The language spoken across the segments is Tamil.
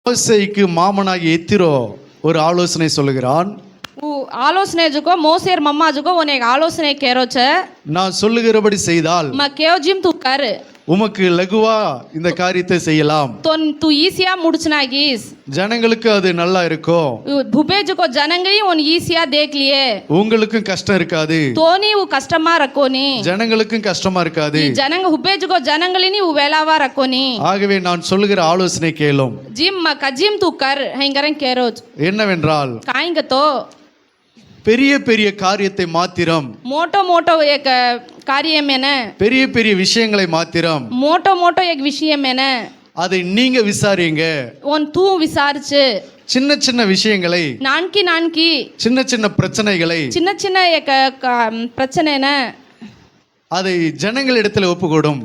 மோசேக்கு மாமனாகிய எத்திரோ ஒரு ஆலோசனை சொல்லுகிறான். ஆலோசனை ஜுகோ மோசேர் மம்மா ஜுகோ உனக்கு ஆலோசனை கேரோச்ச நான் சொல்லுகிறபடி செய்தால் ம கேஜிம் து கர் உமக்கு லகுவா இந்த காரியத்தை செய்யலாம். து ஈஸியா முடிச்சுனாகிஸ் ஜனங்களுக்கு அது நல்லா இருக்கும். भूपे ஜுகோ ஜனங்களையும் உன் ஈஸியா देख लिए உங்களுக்கும் கஷ்டம் இருக்காது. தோனி உ கஷ்டமா ரக்கோனி ஜனங்களுக்கும் கஷ்டமா இருக்காது. ஜனங்க हुपे ஜுகோ ஜனங்களினி உ வேலாவா ரக்கோனி. ஆகவே நான் சொல்லுகிற ஆலோசனை கேளும். ஜிம் ம கஜிம் து கர் ஹங்கரன் கேரோச் என்னவென்றால் காய்ங்கதோ பெரிய பெரிய காரியத்தை மாத்திரம் मोटो मोटो एक कार्य में न பெரிய பெரிய விஷயங்களை மாத்திரம் मोटो मोटो एक विषय में न அதை நீங்க விசாரிங்க. उन तू विचारச்சு சின்ன சின்ன விஷயங்களை நான்கி சின்ன சின்ன பிரச்சனைகளை சின்ன एक பிரச்சனை न அதை ஜனங்களிடத்தில் ஒப்புக்கொடும்.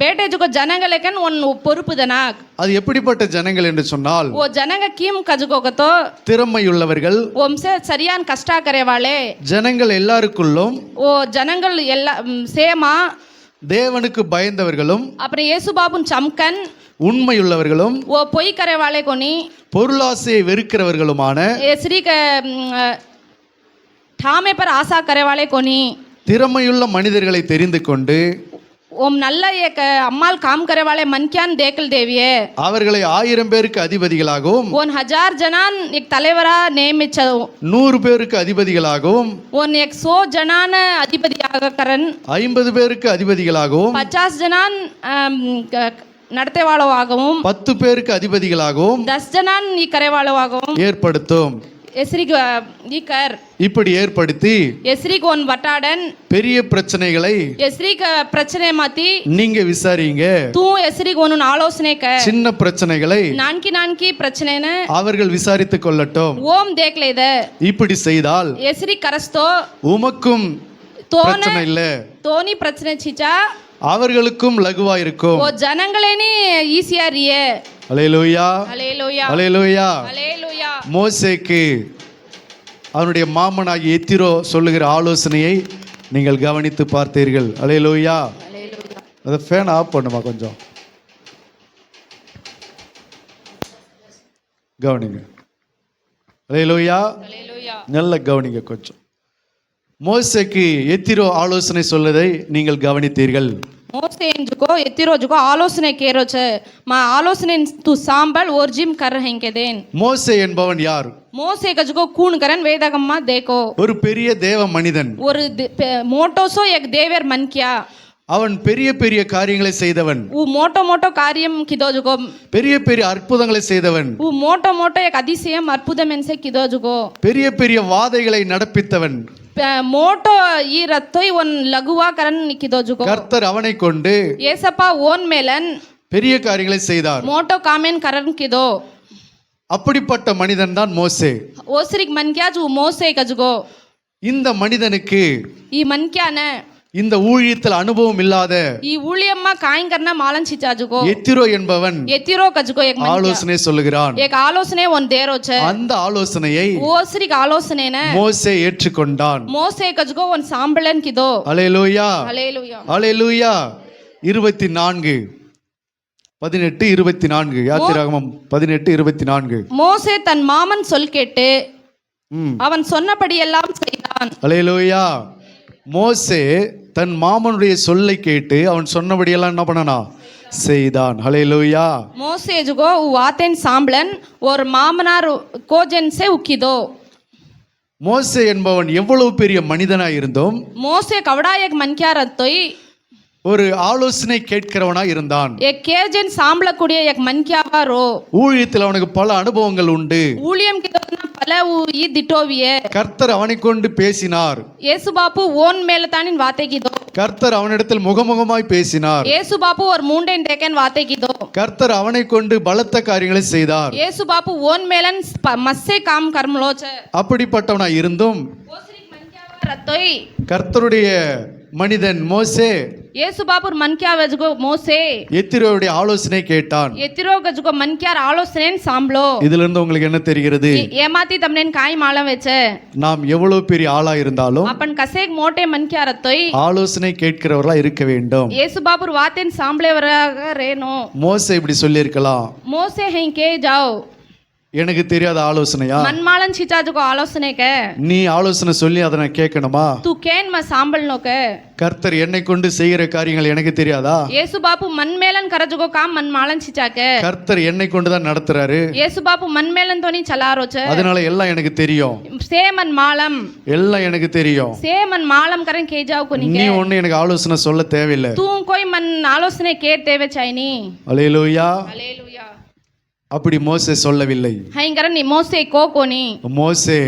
बेटे जो ஜனங்களே கன் உன் பொறுப்புதனாக். அது எப்படிப்பட்ட ஜனங்கள் என்று சொன்னால் वो ஜனங்க கீம் கஜுகோகதோ திறமையுள்ளவர்கள் உம்சே சரியான் கஷ்டா கரேவாளே ஜனங்கள் எல்லாருக்குள்ளும் ஓ ஜனங்கள் எல்லா சேமா தேவனுக்கு பயந்தவர்களும் அப்புறம் இயேசு பாபுன் சம்கன் உண்மையுள்ளவர்களும் ஓ பொய் கரேவாளே கொனி பொருளாசையை வெறுக்கிறவர்களுமான श्री के ठामे पर आशा करेवाले कोनी திறமையுள்ள மனிதர்களை தெரிந்து கொண்டு ओम नल्ला एक अम्माल काम करे वाले मन क्या देखल देविये அவர்களை 1000 பேருக்கு அதிபதிகளாகவும் ओन 1000 जनान एक तलेवरा नियमित 100 பேருக்கு அதிபதிகளாகவும் ओन 100 जनान अधिपतियाग करन 50 பேருக்கு அதிபதிகளாகவும் 50 जनान நடத்தை வாளவாகவும் 10 பேருக்கு அதிபதிகளாகவும் 10 ஜனான் நீ करे வாளவாகவும் ஏற்படுத்தும். எஸ்ரி நீ கர் இப்படி ஏற்படுத்தி எஸ்ரி கோன் வட்டாடன் பெரிய பிரச்சனைகளை எஸ்ரி பிரச்சனை மாத்தி நீங்க விசாரிங்க. தூ எஸ்ரி கோன் ஆலோசனை க சின்ன பிரச்சனைகளை நான்கி பிரச்சனைன அவர்கள் விசாரித்துக் கொள்ளட்டும். ஓம் தேக்ல இத இப்படி செய்தால் எஸ்ரி கரஸ்தோ உமக்கும் பிரச்சனை இல்ல தோனி பிரச்சனை சிச்சா அவர்களுக்கும் லகுவா இருக்கும். ஓ ஜனங்களேனி ஈஸியா ரியே. அல்லேலூயா அல்லேலூயா அல்லேலூயா. அல்லேலூயா. மோசேக்கு அவனுடைய மாமனாகிய எத்திரோ சொல்லுகிற ஆலோசனையை நீங்கள் கவனித்து பார்த்தீர்கள். அல்லேலூயா. அல்லேலூயா. அத ஃபேன் ஆஃப் பண்ணுமா கொஞ்சம் கவனிங்க. அல்லேலூயா. அல்லேலூயா. நல்ல கவனிங்க கொஞ்சம். மோசேக்கு எத்திரோ ஆலோசனை சொல்வதை நீங்கள் கவனித்தீர்கள். மோசே ஜுகோ எத்திரோ ஜுகோ ஆலோசனை கேரோச்ச மா ஆலோசனை து சாம்பல் ஓர்ஜிம் கர் ஹங்கதேன். மோசே என்பவன் யார்? மோசே கஜுகோ கூன் கரன் வேதகம்மா தேகோ ஒரு பெரிய தேவ மனிதன். ஒரு மோட்டோசோ एक देवर मन क्या அவன் பெரிய பெரிய காரியங்களை செய்தவன். वो मोटो मोटो कार्यम किदो जुगो பெரிய பெரிய அற்புதங்களை செய்தவன். वो मोटो मोटो एक அதிசயம் அற்புதம் से किदो जुगो பெரிய பெரிய வாதைகளை நடப்பித்தவன். मोटो ई रत्तोई वन लघुवा करन किदो जुगो கர்த்தர் அவனை கொண்டு ஏசப்பா ஓன் மேலன் பெரிய காரியங்களை செய்தார். मोटो कामेन करन किदो அப்படிப்பட்ட மனிதன் தான் மோசே. ஓசரிக் मन क्या जो மோசே கஜுகோ இந்த மனிதனுக்கு ई मन क्या न இந்த ஊழியத்தில் அனுபவம் இல்லாத ई ஊழியம்மா காயின் करना मालन छिचा जुगो எத்திரோ என்பவன் எத்திரோ கஜுகோ एक मन ஆலோசனை சொல்லுகிறான். एक ஆலோசனை ஒன் தேரோச்ச அந்த ஆலோசனையை ஓசரிக் ஆலோசனைன மோசே ஏற்றுக்கொண்டான். மோசே கஜுகோ ஒன் சாம்பலன் கிதோ. அல்லேலூயா. அல்லேலூயா. அல்லேலூயா. 24 18 24 யாத்திராகமம் 18 24. மோசே தன் மாமன் சொல் கேட்டு அவன் சொன்னபடி எல்லாம் செய்தான். அல்லேலூயா. மோசே தன் மாமனுடைய சொல்லை கேட்டு அவன் சொன்னபடி எல்லாம் என்ன பண்ணனா செய்தான். அல்லேலூயா. மோசே ஜுகோ வாத்தேன் சாம்பலன் ஒரு மாமனார் கோஜன் சே உக்கிதோ. மோசே என்பவன் எவ்வளவு பெரிய மனிதனாய் இருந்தோம் மோசே கவடாயக் மன்கியா ரத்தோய் ஒரு ஆலோசனை கேட்கிறவனாய் இருந்தான். एक केजन சாம்பலக்கூடிய एक மன்கியாவா ரோ ஊழியத்தில் அவனுக்கு பல அனுபவங்கள் உண்டு. ஊழியம் கிதோனா பல ஈ திட்டோவியே. கர்த்தர் அவனை கொண்டு பேசினார். இயேசு பாப்பு ஓன் மேல தானின் வார்த்தை கிதோ. கர்த்தர் அவனிடத்தில் முகமுகமாய் பேசினார். இயேசு பாப்பு ஒரு மூண்டன் டேக்கன் வார்த்தை கிதோ. கர்த்தர் அவனை கொண்டு பலத்த காரியங்களை செய்தார். இயேசு பாப்பு ஓன் மேலன் மஸ்ஸே காம் கர்மலோச்ச அப்படிப்பட்டவனாய் இருந்தும் ஓசரிக் மன்கியாவா ரத்தோய் கர்த்தருடைய மனிதன் மோசே ಯೇಸು ಬಾಪುರ್ ಮನ್ಕ್ಯಾ ವೆಜ್ಗೋ ಮೋಸೆ எத்திரோவுடைய ஆலோசனை கேட்டான். ಎತ್ತಿರೋ ಗಜ್ಗೋ ಮನ್ಕ್ಯಾರ್ ಆಲೋಚನೆನ್ ಸಾಂಬ್ಳೋ இதுல இருந்து உங்களுக்கு என்ன தெரிகிறது? ಏಮಾತಿ ತಮ್ನೆನ್ ಕಾಯಿ ಮಾಳಂ ವೆಚೆ நாம் எவ்வளவு பெரிய ஆளா இருந்தாலும் அப்பன் கசேக் மோட்டே மன்க்யாரத்தோய் ஆலோசனை கேட்கிறவர்களா இருக்க வேண்டும். ಯೇಸು ಬಾಪುರ್ ವಾತೆನ್ ಸಾಂಬ್ಳೆವರಾಗ ರೇನೋ மோசே இப்படி சொல்லியிருக்கலாம், ಮೋಸೆ ಹೆಂಗೆ ಜಾವ್ எனக்கு தெரியாத ஆலோசனையா? மன்மாளன் சிச்சாஜுகோ ஆலோசனைக்க நீ ஆலோசனை சொல்லி அதை நான் கேட்கணுமா? தூ கேன் ம சாம்பல்னோக்க கர்த்தர் என்னை கொண்டு செய்கிற காரியங்கள் எனக்கு தெரியாதா? ಯೇಸು ಬಾಪು ಮನ್ಮೇಲನ್ ಕರಜುಗೋ ಕಾಮ್ ಮನ್ಮಾಳನ್ சிச்சாக்க கர்த்தர் என்னை கொண்டு தான் நடத்துறாரு. ಯೇಸು ಬಾಪು ಮನ್ಮೇಲನ್ ತೋನಿ ಚಲಾರೋಚ அதனால எல்லாம் எனக்கு தெரியும், சேமன் மாலம் எல்லாம் எனக்கு தெரியும். சேமன் மாலம் கரன் கேஜாவ் கொனிக்க நீ ஒண்ணு எனக்கு ஆலோசனை சொல்ல தேவையில்லை. தூ கோய் மன் ஆலோசனை கேட்டேவே சாய்னி. அல்லேலூயா. ஹalleluya. அப்படி மோசே சொல்லவில்லை. ஹைங்கரன் நீ மோசே கோகோனி மோசே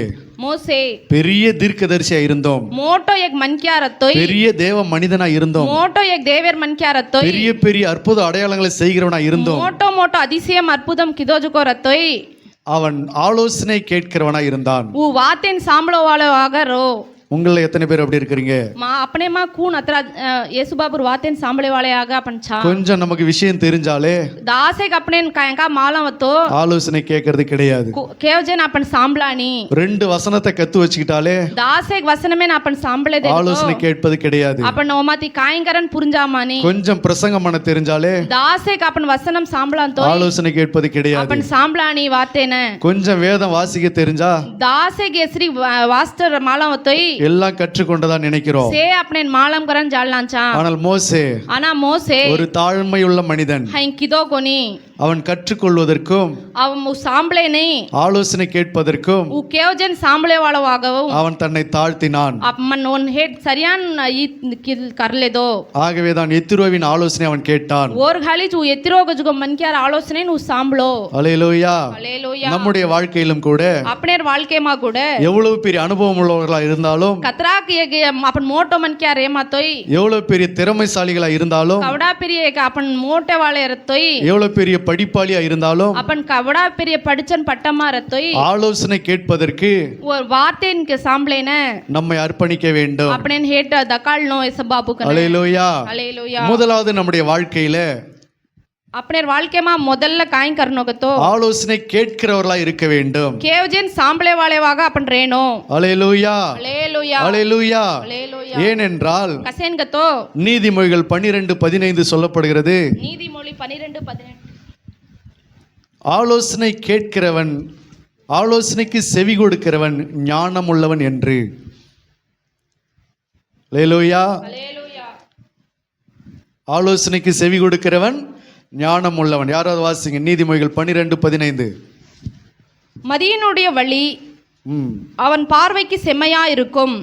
மோசே பெரிய தீர்க்கதரிசியா இருந்தோம், மோட்டோ எக் மன்க்யாரத்தோய் பெரிய தேவ மனிதனா இருந்தோம், மோட்டோ எக் தேவர் மன்க்யாரத்தோய் பெரிய பெரிய அற்புத அடையாளங்களை செய்கிறவனா இருந்தோம். மோட்டோ மோட்டோ அதிசயம் அற்புதம் கிதோஜுகோ ரத்தோய் அவன் ஆலோசனை கேட்கிறவனா இருந்தான். ஊ வாத்தின் சாம்பளோ வாழ ஆகரோ. உங்களை எத்தனை பேர் அப்படி இருக்கிறீங்க? மா अपने मां खून अतरा येसु बाबू वातेन सांभळे वाले आगा अपन छा கொஞ்சம் நமக்கு விஷயம் தெரிஞ்சாலே दासे अपने कायका मालवतो ஆலோசனை கேட்கறது கிடையாது. केवजन अपन सांभळानी ரெண்டு வசனத்தை கத்து வச்சுக்கிட்டாலே दासे वसनमेन अपन सांभळे दे ஆலோசனை கேட்பது கிடையாது. अपन ओमाती कायंकरन पुरंजामानी கொஞ்சம் பிரசங்கம் பண்ண தெரிஞ்சாலே दासे अपन वसनम सांभळांतो ஆலோசனை கேட்பது கிடையாது. अपन सांभळानी वातेन கொஞ்சம் வேதம் வாசிக்க தெரிஞ்சா दासे गेसरी वास्तर मालवतोई எல்லாம் கற்றுக்கொண்டதா நினைக்கிறோம். से अपने मालम करन जाळलांचा ஆனால் மோசே आना मोसे ஒரு தாழ்மையுள்ள மனிதன். हई किदो कोनी அவன் கற்றுக்கொள்வதற்கும் அவன் சாம்பளேனே ஆலோசனை கேட்பதற்கும் உ கேவஜன் சாம்பளே வாழவாகவும் அவன் தன்னை தாழ்த்தினான். அப்பன் ஒன் ஹெட் சரியான் கர்லேதோ ஆகவே தான் எத்திரோவின் ஆலோசனை அவன் கேட்டான். ஓர் ஹாலி உ எத்திரோ கஜுகோ மன்கியார் ஆலோசனை உ சாம்பளோ. அல்லேலூயா. ஹalleluya. நம்முடைய வாழ்க்கையிலும் கூட अपने வாழ்க்கைமா கூட எவ்வளவு பெரிய அனுபவம் உள்ளவர்களா இருந்தாலும், கத்ராக் अपन मोटो मन्क्यार ஏமாத்தோய் எவ்வளவு பெரிய திறமைசாலிகளா இருந்தாலும், கவடா பெரிய अपन मोटे वाले रतोई எவ்வளவு பெரிய படிப்பாளியா இருந்தாலும், अपन கவடா பெரிய படிச்சன் பட்டமா ரத்தோய் ஆலோசனை கேட்பதற்கு ஒரு வார்த்தைன் के सांभलेன நம்மை அர்ப்பணிக்க வேண்டும். अपने हेट दकालनो ऐसा बाबू कने. அல்லேலூயா. ஹalleluya. முதலாவது நம்முடைய வாழ்க்கையில अपने வாழ்க்கைமா முதல்ல காய் கர்னோகத்தோ ஆலோசனை கேட்கிறவர்களா இருக்க வேண்டும். கேவஜன் சாம்பளே வாழேவாக अपन ரேனோ. அல்லேலூயா. ஹalleluya. அல்லேலூயா. ஹalleluya. ஏனென்றால் கசேன் கத்தோ நீதிமொழிகள் 12:15 சொல்லப்படுகிறது, நீதிமொழி 12:18 ஆலோசனை கேட்கிறவன், ஆலோசனைக்கு செவி கொடுக்கிறவன் ஞானம் உள்ளவன் என்று. அல்லேலூயா. ஹalleluya. ஆலோசனைக்கு செவி கொடுக்கிறவன் ஞானம் உள்ளவன். யாராவது வாசிங்க நீதிமொழிகள் 12:15. மதியனுடைய வழி அவன் பார்வைக்கு செம்மையா இருக்கும்,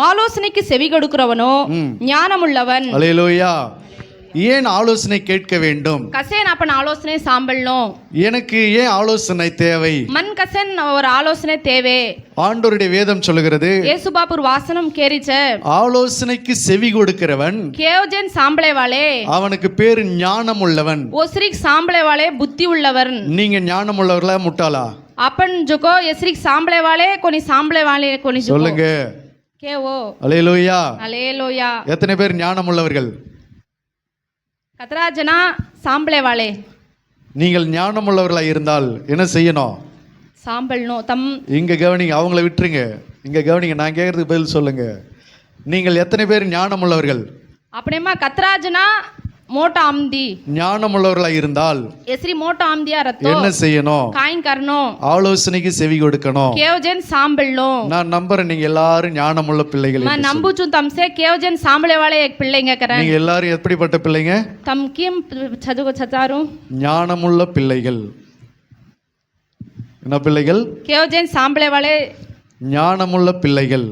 ஆலோசனைக்கு செவி கொடுக்கிறவனோ ஞானமுள்ளவன். அல்லேலூயா. ஏன் ஆலோசனை கேட்க வேண்டும்? கசேன் अपन ஆலோசனை சாம்பல்னோ. எனக்கு ஏன் ஆலோசனை தேவை? மன் கசன் ஒரு ஆலோசனை தேவை. ஆண்டவருடைய வேதம் சொல்லுகிறது, యేసు బాపుర్ வாசனம் கேரிச்ச ஆலோசனைக்கு செவி கொடுக்கிறவன் கேவஜன் சாம்பளே வாலே அவனுக்கு பேரு ஞானம் உள்ளவன். ஓஸ்ரிக் சாம்பளே வாலே புத்தி உள்ளவர். நீங்க ஞானம் உள்ளவர்களா முட்டாளா? अपन जोको एसरिक सांभळे वाले कोणी सांभळे वाले कोणी जोको சொல்லுங்க. के वो அல்லேலூயா. हालेलुया. எத்தனை பேர் ஞானம் உள்ளவர்கள்? कतरा जना सांभळे वाले. நீங்கள் ஞானம் உள்ளவர்களா இருந்தால் என்ன செய்யணும்? सांभळनो तम இங்க கவனிங்க, அவங்கள விட்டுருங்க, இங்க கவனிங்க, நான் கேட்கறதுக்கு பதில் சொல்லுங்க. நீங்கள் எத்தனை பேர் ஞானம் உள்ளவர்கள்? अपने मा कतरा जना मोटा आमदी ஞானம் உள்ளவர்களா இருந்தால் एसरी मोटा आमदिया रतो என்ன செய்யணும்? काइन करनो ஆலோசனைக்கு செவி கொடுக்கணும். केवजन सांभळनो. நான் நம்புறேன் நீங்க எல்லாரும் ஞானம் உள்ள பிள்ளைகள். मैं नंबुचु तमसे केवजन सांभळे वाले एक पिल्लेंगे करन. நீங்க எல்லாரும் எப்படிப்பட்ட பிள்ளைங்க? तम किम छजुको छचारू ஞானமுள்ள பிள்ளைகள். என்ன பிள்ளைகள்? केवजन सांभळे वाले ஞானமுள்ள பிள்ளைகள்.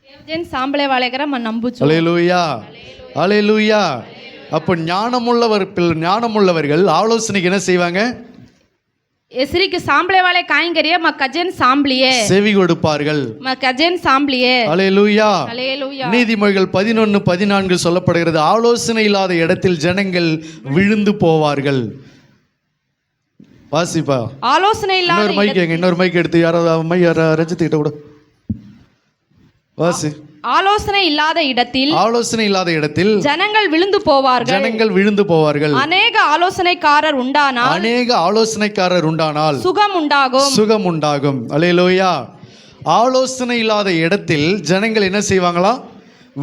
केवजन सांभळे वाले करा मैं नंबुचु. அல்லேலூயா. அல்லேலூயா. அப்ப ஞானமுள்ளவர்கள் ஆலோசனைக்கு என்ன செய்வாங்க? एसरी के सांभळे वाले काई करिए म कजन सांभलिए செவி கொடுப்பார்கள். म कजन सांभलिए. அல்லேலூயா. हालेलुया. நீதிமொழிகள் 11:14 சொல்லப்படுகிறது, ஆலோசனை இல்லாத இடத்தில் ஜனங்கள் விழுந்து போவார்கள். வாசிப்பா. ஆலோசனை இன்னொரு இல்லாத மைக் எங்க, இன்னொரு மைக் எடுத்து யாராவது ரஞ்சித்து கிட்ட கூட வாசி. ஆலோசனை இல்லாத இடத்தில் ஆலோசனை இல்லாத இடத்தில் ஜனங்கள் விழுந்து போவார்கள். ஜனங்கள் விழுந்து போவார்கள். அநேக ஆலோசனைக்காரர் உண்டானால் அநேக ஆலோசனைக்காரர் உண்டானால் சுகம் உண்டாகும். சுகம் உண்டாகும். அல்லேலூயா. ஆலோசனை இல்லாத இடத்தில் ஜனங்கள் என்ன செய்வாங்களா?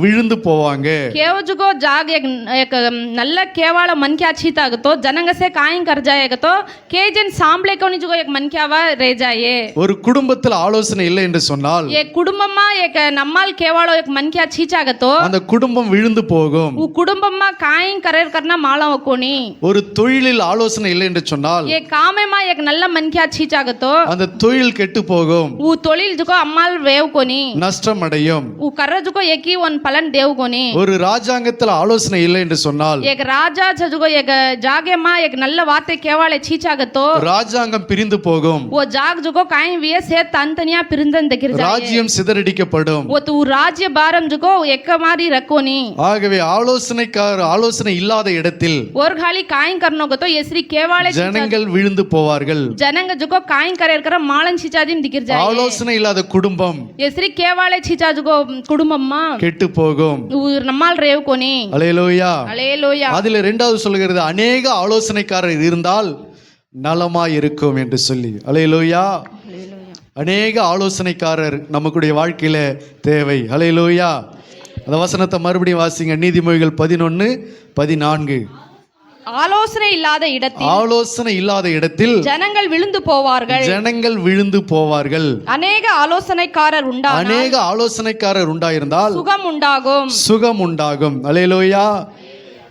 விழுந்து போவாங்க. केवजुको जाग एक नल्ल केवाळ मनक्या छीता तो जनंग से काई कर जाएगा तो केजन सांभले कोनी जुको एक मनक्यावा रह जाए. ஒரு குடும்பத்தில் ஆலோசனை இல்லை என்று சொன்னால் एक कुटुंबमा एक नम्माल केवाळो एक मनक्या छीचाग तो அந்த குடும்பம் விழுந்து போகும். उ कुटुंबमा काई करेर करना माळा कोनी. ஒரு தொழிலில் ஆலோசனை இல்லை என்று சொன்னால் एक कामेमा एक नल्ल मनक्या छीचाग तो அந்த தொழில் கெட்டு போகும். उ तोळिल जुको अम्माल वेव कोनी நஷ்டம் அடையும். उ कर जुको एकी वन फलन देव कोनी. ஒரு ராஜாங்கத்தில் ஆலோசனை இல்லை என்று சொன்னால் एक राजा जुको एक जागेमा एक नल्ल वाते केवाळे छीचाग तो ராஜாங்கம் பிரிந்து போகும். वो जाग जुको काई विये से तंतनिया पिरंदन दिखिर जाए. ராஜ்யம் சிதறடிக்கப்படும். वो तू राज्य बारम जुको एक मारी रखोनी. ஆகவே ஆலோசனை இல்லாத இடத்தில் और खाली काई करनो को तो येसरी केवाळे ஜனங்கள் விழுந்து போவார்கள். जनंग जुको काई करेर कर मालन छिचादिन दिखिर जाए. ஆலோசனை இல்லாத குடும்பம் येसरी केवाळे छिचा जुको कुडुंबम्मा கெட்டு போகும். उ नम्माल रेव कोनी. அல்லேலூயா. हालेलूया. அதில் இரண்டாவது சொல்கிறது அநேக ஆலோசனைக்காரர் இருந்தால் நலமாய் இருக்கும் என்று சொல்லி. அல்லேலூயா. அநேக ஆலோசனைக்காரர் நமக்குடைய வாழ்க்கையில தேவை. அல்லேலூயா. அந்த வசனத்தை மறுபடியும் வாசிங்க. நீதிமொழிகள் 11:14. ஆலோசனை இல்லாத இடத்தில் ஆலோசனை இல்லாத இடத்தில் ஜனங்கள் விழுந்து போவார்கள். ஜனங்கள் விழுந்து போவார்கள். அநேக ஆலோசனைக்காரர் உண்டானால் அநேக ஆலோசனைக்காரர் உண்டாயிருந்தால் சுகம் உண்டாகும். சுகம் உண்டாகும். அல்லேலூயா.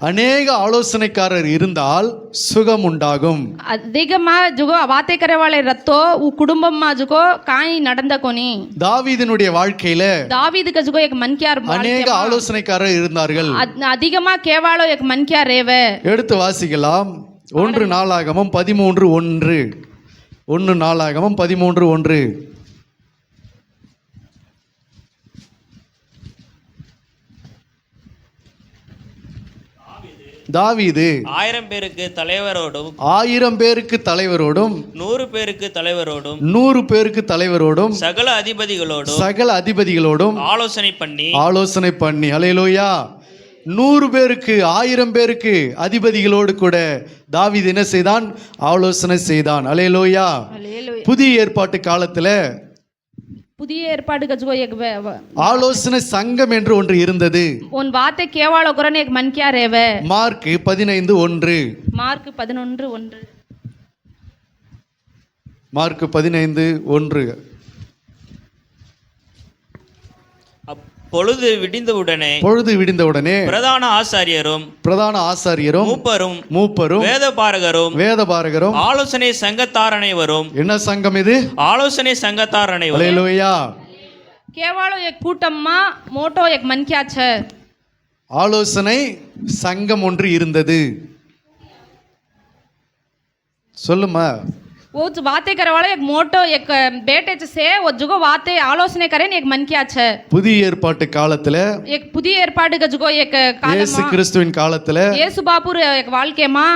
அநேக ஆலோசனைக்காரர் இருந்தால் சுகம் உண்டாகும். அதிகமா ஜுகோ வார்த்தை करे वाले रत्तो उ कुटुंबम्मा जुको काई நடந்த कोनी. தாவீதினுடைய வாழ்க்கையில दावीद का जुको एक मनक्यार அநேக ஆலோசனைக்காரர் இருந்தார்கள். அதிகமா கேவாளோ एक मनक्या रेवे. எடுத்து வாசிக்கலாம். 1 நாளாகமம் 13:1. 1 நாளாகமம் 13:1. தாவீது 1000 பேருக்கு தலைவரோடும் 1000 பேருக்கு தலைவரோடும் 100 பேருக்கு தலைவரோடும் 100 பேருக்கு தலைவரோடும் சகல அதிபதிகளோடும் ஆலோசனை பண்ணி அல்லேலூயா. 100 பேருக்கு 1000 பேருக்கு அதிபதிகளோடு கூட தாவீது என்ன செய்தான்? ஆலோசனை செய்தான். அல்லேலூயா. புதிய ஏற்பாட்டு காலத்துல புதிய ஏற்பாடு கஜுகோ एक ஆலோசனை சங்கம் என்று ஒன்று இருந்தது. உன் வார்த்தை கேவாளோ குரன் एक मनक्या रेवे. மார்க் 15:1. மார்க் 11:1. மார்க் 15:1. பொழுது விடிந்தவுடனே பிரதான ஆசாரியரும் மூப்பரும் வேதபாரகரும் ஆலோசனை சங்கத்தார் அனைவரும். என்ன சங்கம் இது? ஆலோசனை சங்கத்தார் அனைவரும். அல்லேலூயா. கேவாளோ एक கூட்டம்மா மோட்டோ एक मनक्या छ. ஆலோசனை சங்கம் ஒன்று இருந்தது. சொல்லுமா. वो जो बातें करे वाला एक मोटो एक बेटे से वो जुगो बातें आलोचना करें एक मनक्या छ. புதிய ஏற்பாட்டு காலத்துல एक புதிய ஏற்பாடு जुगो एक இயேசு கிறிஸ்துவின் காலத்துல இயேசு பாபு एक வாழ்க்கைமா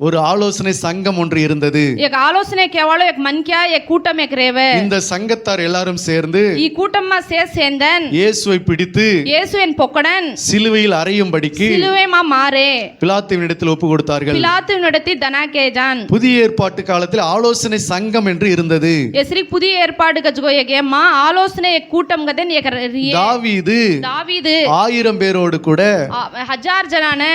ஒரு ஆலோசனை சங்கம் ஒன்று இருந்தது. एक ஆலோசனை கேவாளோ एक मनक्या एक கூட்டம் एक रेवे. இந்த சங்கத்தார் எல்லாரும் சேர்ந்து ಈ கூட்டம்மா சேந்தன் இயேசுவை பிடித்து இயேசுவின் பொக்கடன் சிலுவையில் அறையும்படிக்கு சிலுவைமா மாறே பிலாத்துவினிடத்தில் ஒப்பு கொடுத்தார்கள். பிலாத்துவினிடத்தில் தனாகேஜான். புதிய ஏற்பாட்டு காலத்தில் ஆலோசனை சங்கம் என்று இருந்தது. எஸ்ரி புதிய ஏற்பாடு கஜுகோ एक ஏமா ஆலோசனை एक கூட்டம் கதன் एक தாவீது 1000 பேரோடு கூட 1000 ஜனான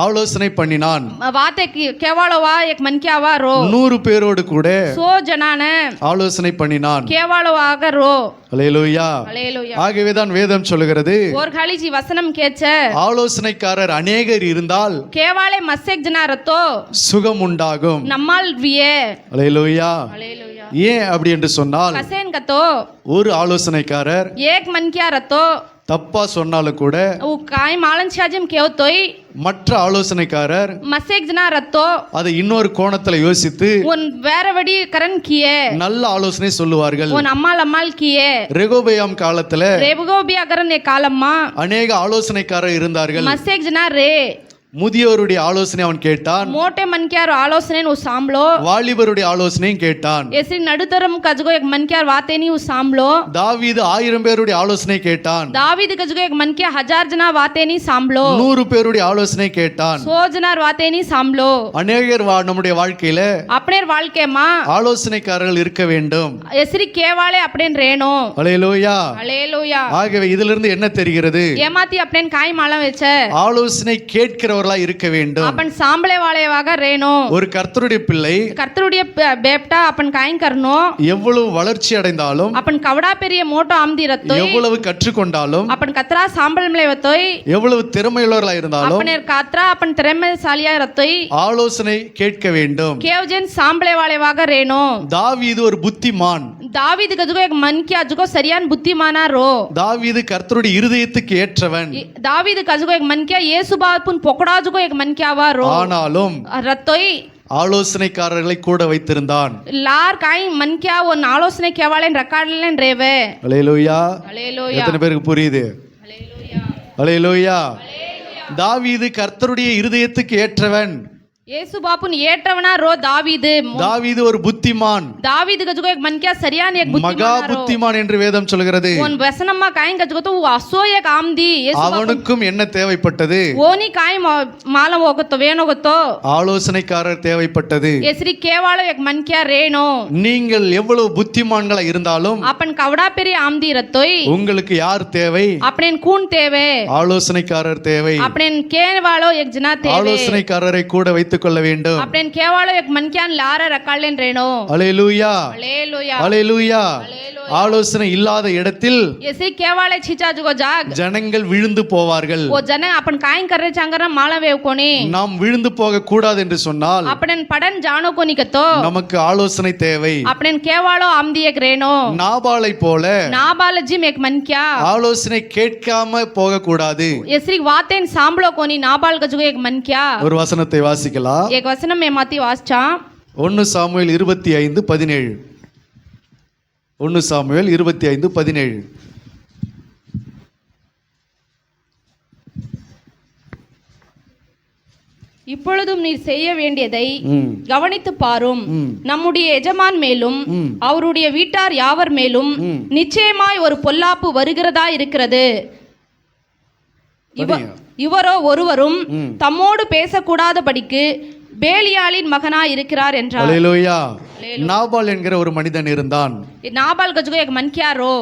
ஆலோசனை பண்ணினான். வார்த்தை கேவாளோவா एक मनक्यावा रो 100 பேரோடு கூட 100 ஜனான ஆலோசனை பண்ணினான். கேவாளோவாக ரோ. அல்லேலூயா. அல்லேலூயா. ஆகவே தான் வேதம் சொல்கிறது और खाली जी वसनम केच ஆலோசனைக்காரர் अनेகர் இருந்தால் கேவாளே मसेक जना रतो சுகம் உண்டாகும். நம்மால் வியே. அல்லேலூயா. அல்லேலூயா. ஏன் அப்படி என்று சொன்னால் கசேன் கतो ஒரு ஆலோசனைக்காரர் एक मनक्या रतो தப்பா சொன்னாலும் கூட वो काय मालन छाजिम केव तोई மற்ற ஆலோசனைக்காரர் मसेक जना रतो அதை இன்னொரு கோணத்துல யோசித்து उन வேறவடி கரன் किए நல்ல ஆலோசனை சொல்லுவார்கள். उन अम्माल किए. ரெகோபெயாம் காலத்துல रेबगोबिया करन एक कालम्मा अनेக ஆலோசனைக்காரர் இருந்தார்கள். मसेक जना रे முதியோருடைய ஆலோசனை அவன் கேட்டான், मोठे मनक्यार आलोचने उ सांभळो, வாலிபருடைய ஆலோசனையும் கேட்டான். एसरी नडुतरम कजगो एक मनक्यार वातेनी उ सांभळो, தாவீது 1000 பேருடைய ஆலோசனை கேட்டான். दावीद कजगो एक मनक्या 1000 जना वातेनी सांभळो, 100 பேருடைய ஆலோசனை கேட்டான். 100 जनार वातेनी सांभळो. அநேகர் நம்முடைய வாழ்க்கையில अपने वाळकेमा ஆலோசனைக்காரர்கள் இருக்க வேண்டும். एसरी केवाळे अपने रेणो. அல்லேலூயா. हालेलुया. ஆகவே இதிலிருந்து என்ன தெரிகிறது? एमाती अपने काय माला वेचे ஆலோசனை கேட்கிறவர்களா இருக்க வேண்டும். आपण सांभळे वाळे वागा रेणो. ஒரு கர்த்தருடைய பிள்ளை कर्तरुடைய बेपटा आपण काय करनो, எவ்வளவு வளர்ச்சி அடைந்தாலும், आपण कवडा पेरिय मोठो आमदी रतोय, எவ்வளவு கற்றுக்கொண்டாலும், आपण कतरा सांभळमले वतोय, எவ்வளவு திறமையுள்ளவர்களா இருந்தாலும் आपण कात्रा आपण तिरेमेसालिया रतोय, ஆலோசனை கேட்க வேண்டும். केवजन सांभळे वाळे वागा रेणो. தாவீது ஒரு புத்திமான். दावीद कजगो एक मन की अजगो सरियान बुद्धिमाना रो. தாவீது கர்த்தருடைய இருதயத்துக்கு ஏற்றவன். दावीद कजगो एक मन किया येसु बापुन पोकडाजुगो एक मन किया वा रो. ஆனாலும் रतोय ஆலோசனைக்காரர்களை கூட வைத்திருந்தான். लार काय मन किया वो आलोचने केवाळे रकाडलेन रेवे. அல்லேலூயா. हालेलुया. எத்தனை பேருக்கு புரியுது? हालेलुया. அல்லேலூயா. தாவீது கர்த்தருடைய இருதயத்துக்கு ஏற்றவன். येसु बापुन ஏற்றவனா ரோ दावीद. தாவீது ஒரு புத்திமான், दावीद कजगो एक मन किया सरियान एक மகா बुद्धिमाना रो. புத்திமான் என்று வேதம் சொல்கிறது. ओन व्यसनमा काय कजगो तो असो एक आमदी येसु बापुन அவனுக்கும் என்ன தேவைப்பட்டது? ओनी काय मालम होगतो वेनोगतो ஆலோசனைக்காரர் தேவைப்பட்டது. येसरी केवाळ एक मन किया रेणो. நீங்கள் எவ்வளவு புத்திமான்களா இருந்தாலும் आपण कवडा पेरी आमदी रतोय, உங்களுக்கு யார் தேவை? आपण कून तेवे, ஆலோசனைக்காரர் தேவை. आपण केवाळो एक जना तेवे, ஆலோசனைக்காரரை கூட வைத்துக் கொள்ள வேண்டும். आपण केवाळो एक मन किया लार रकाडलेन रेणो. அல்லேலூயா. हालेलुया. அல்லேலூயா. ஆலோசனை இல்லாத இடத்தில் येसरी केवाळे छिचा जुगो जाग ஜனங்கள் விழுந்து போவார்கள். वो जन आपण काय करे चांगरा माला वेव कोणी, நாம் விழுந்து போக கூடாது என்று சொன்னால் आपण पडन जाणो कोणी कतो, நமக்கு ஆலோசனை தேவை. आपण केवाळो आमदी एक रेणो. நாபாலை போல नाबालजी में एक मन किया ஆலோசனை கேட்காம போக கூடாது. येसरी वातेन सांभळो कोणी नाबाल कजुगो एक मन किया. ஒரு वசனத்தை வாசிக்கலாம். एक वचन में माती वाचचा 1 சாமுவேல் 25:17. 1 சாமுவேல் 25:17. இப்பொழுதும் நீர் செய்ய வேண்டியதை கவனித்து பாரும். நம்முடைய எஜமான் மேலும் அவருடைய வீட்டார் யாவர் மேலும் நிச்சயமாய் ஒரு பொல்லாப்பு வருகிறதா இருக்கிறது. இவரோ ஒருவரும் தம்மோடு பேசக்கூடாதபடிக்கு பேலியாளின் மகனாய் இருக்கிறார் என்றார். அல்லேலூயா. நாபால் என்கிற ஒரு மனிதன் இருந்தான். நாபால் கஜுகோ एक मन किया रो.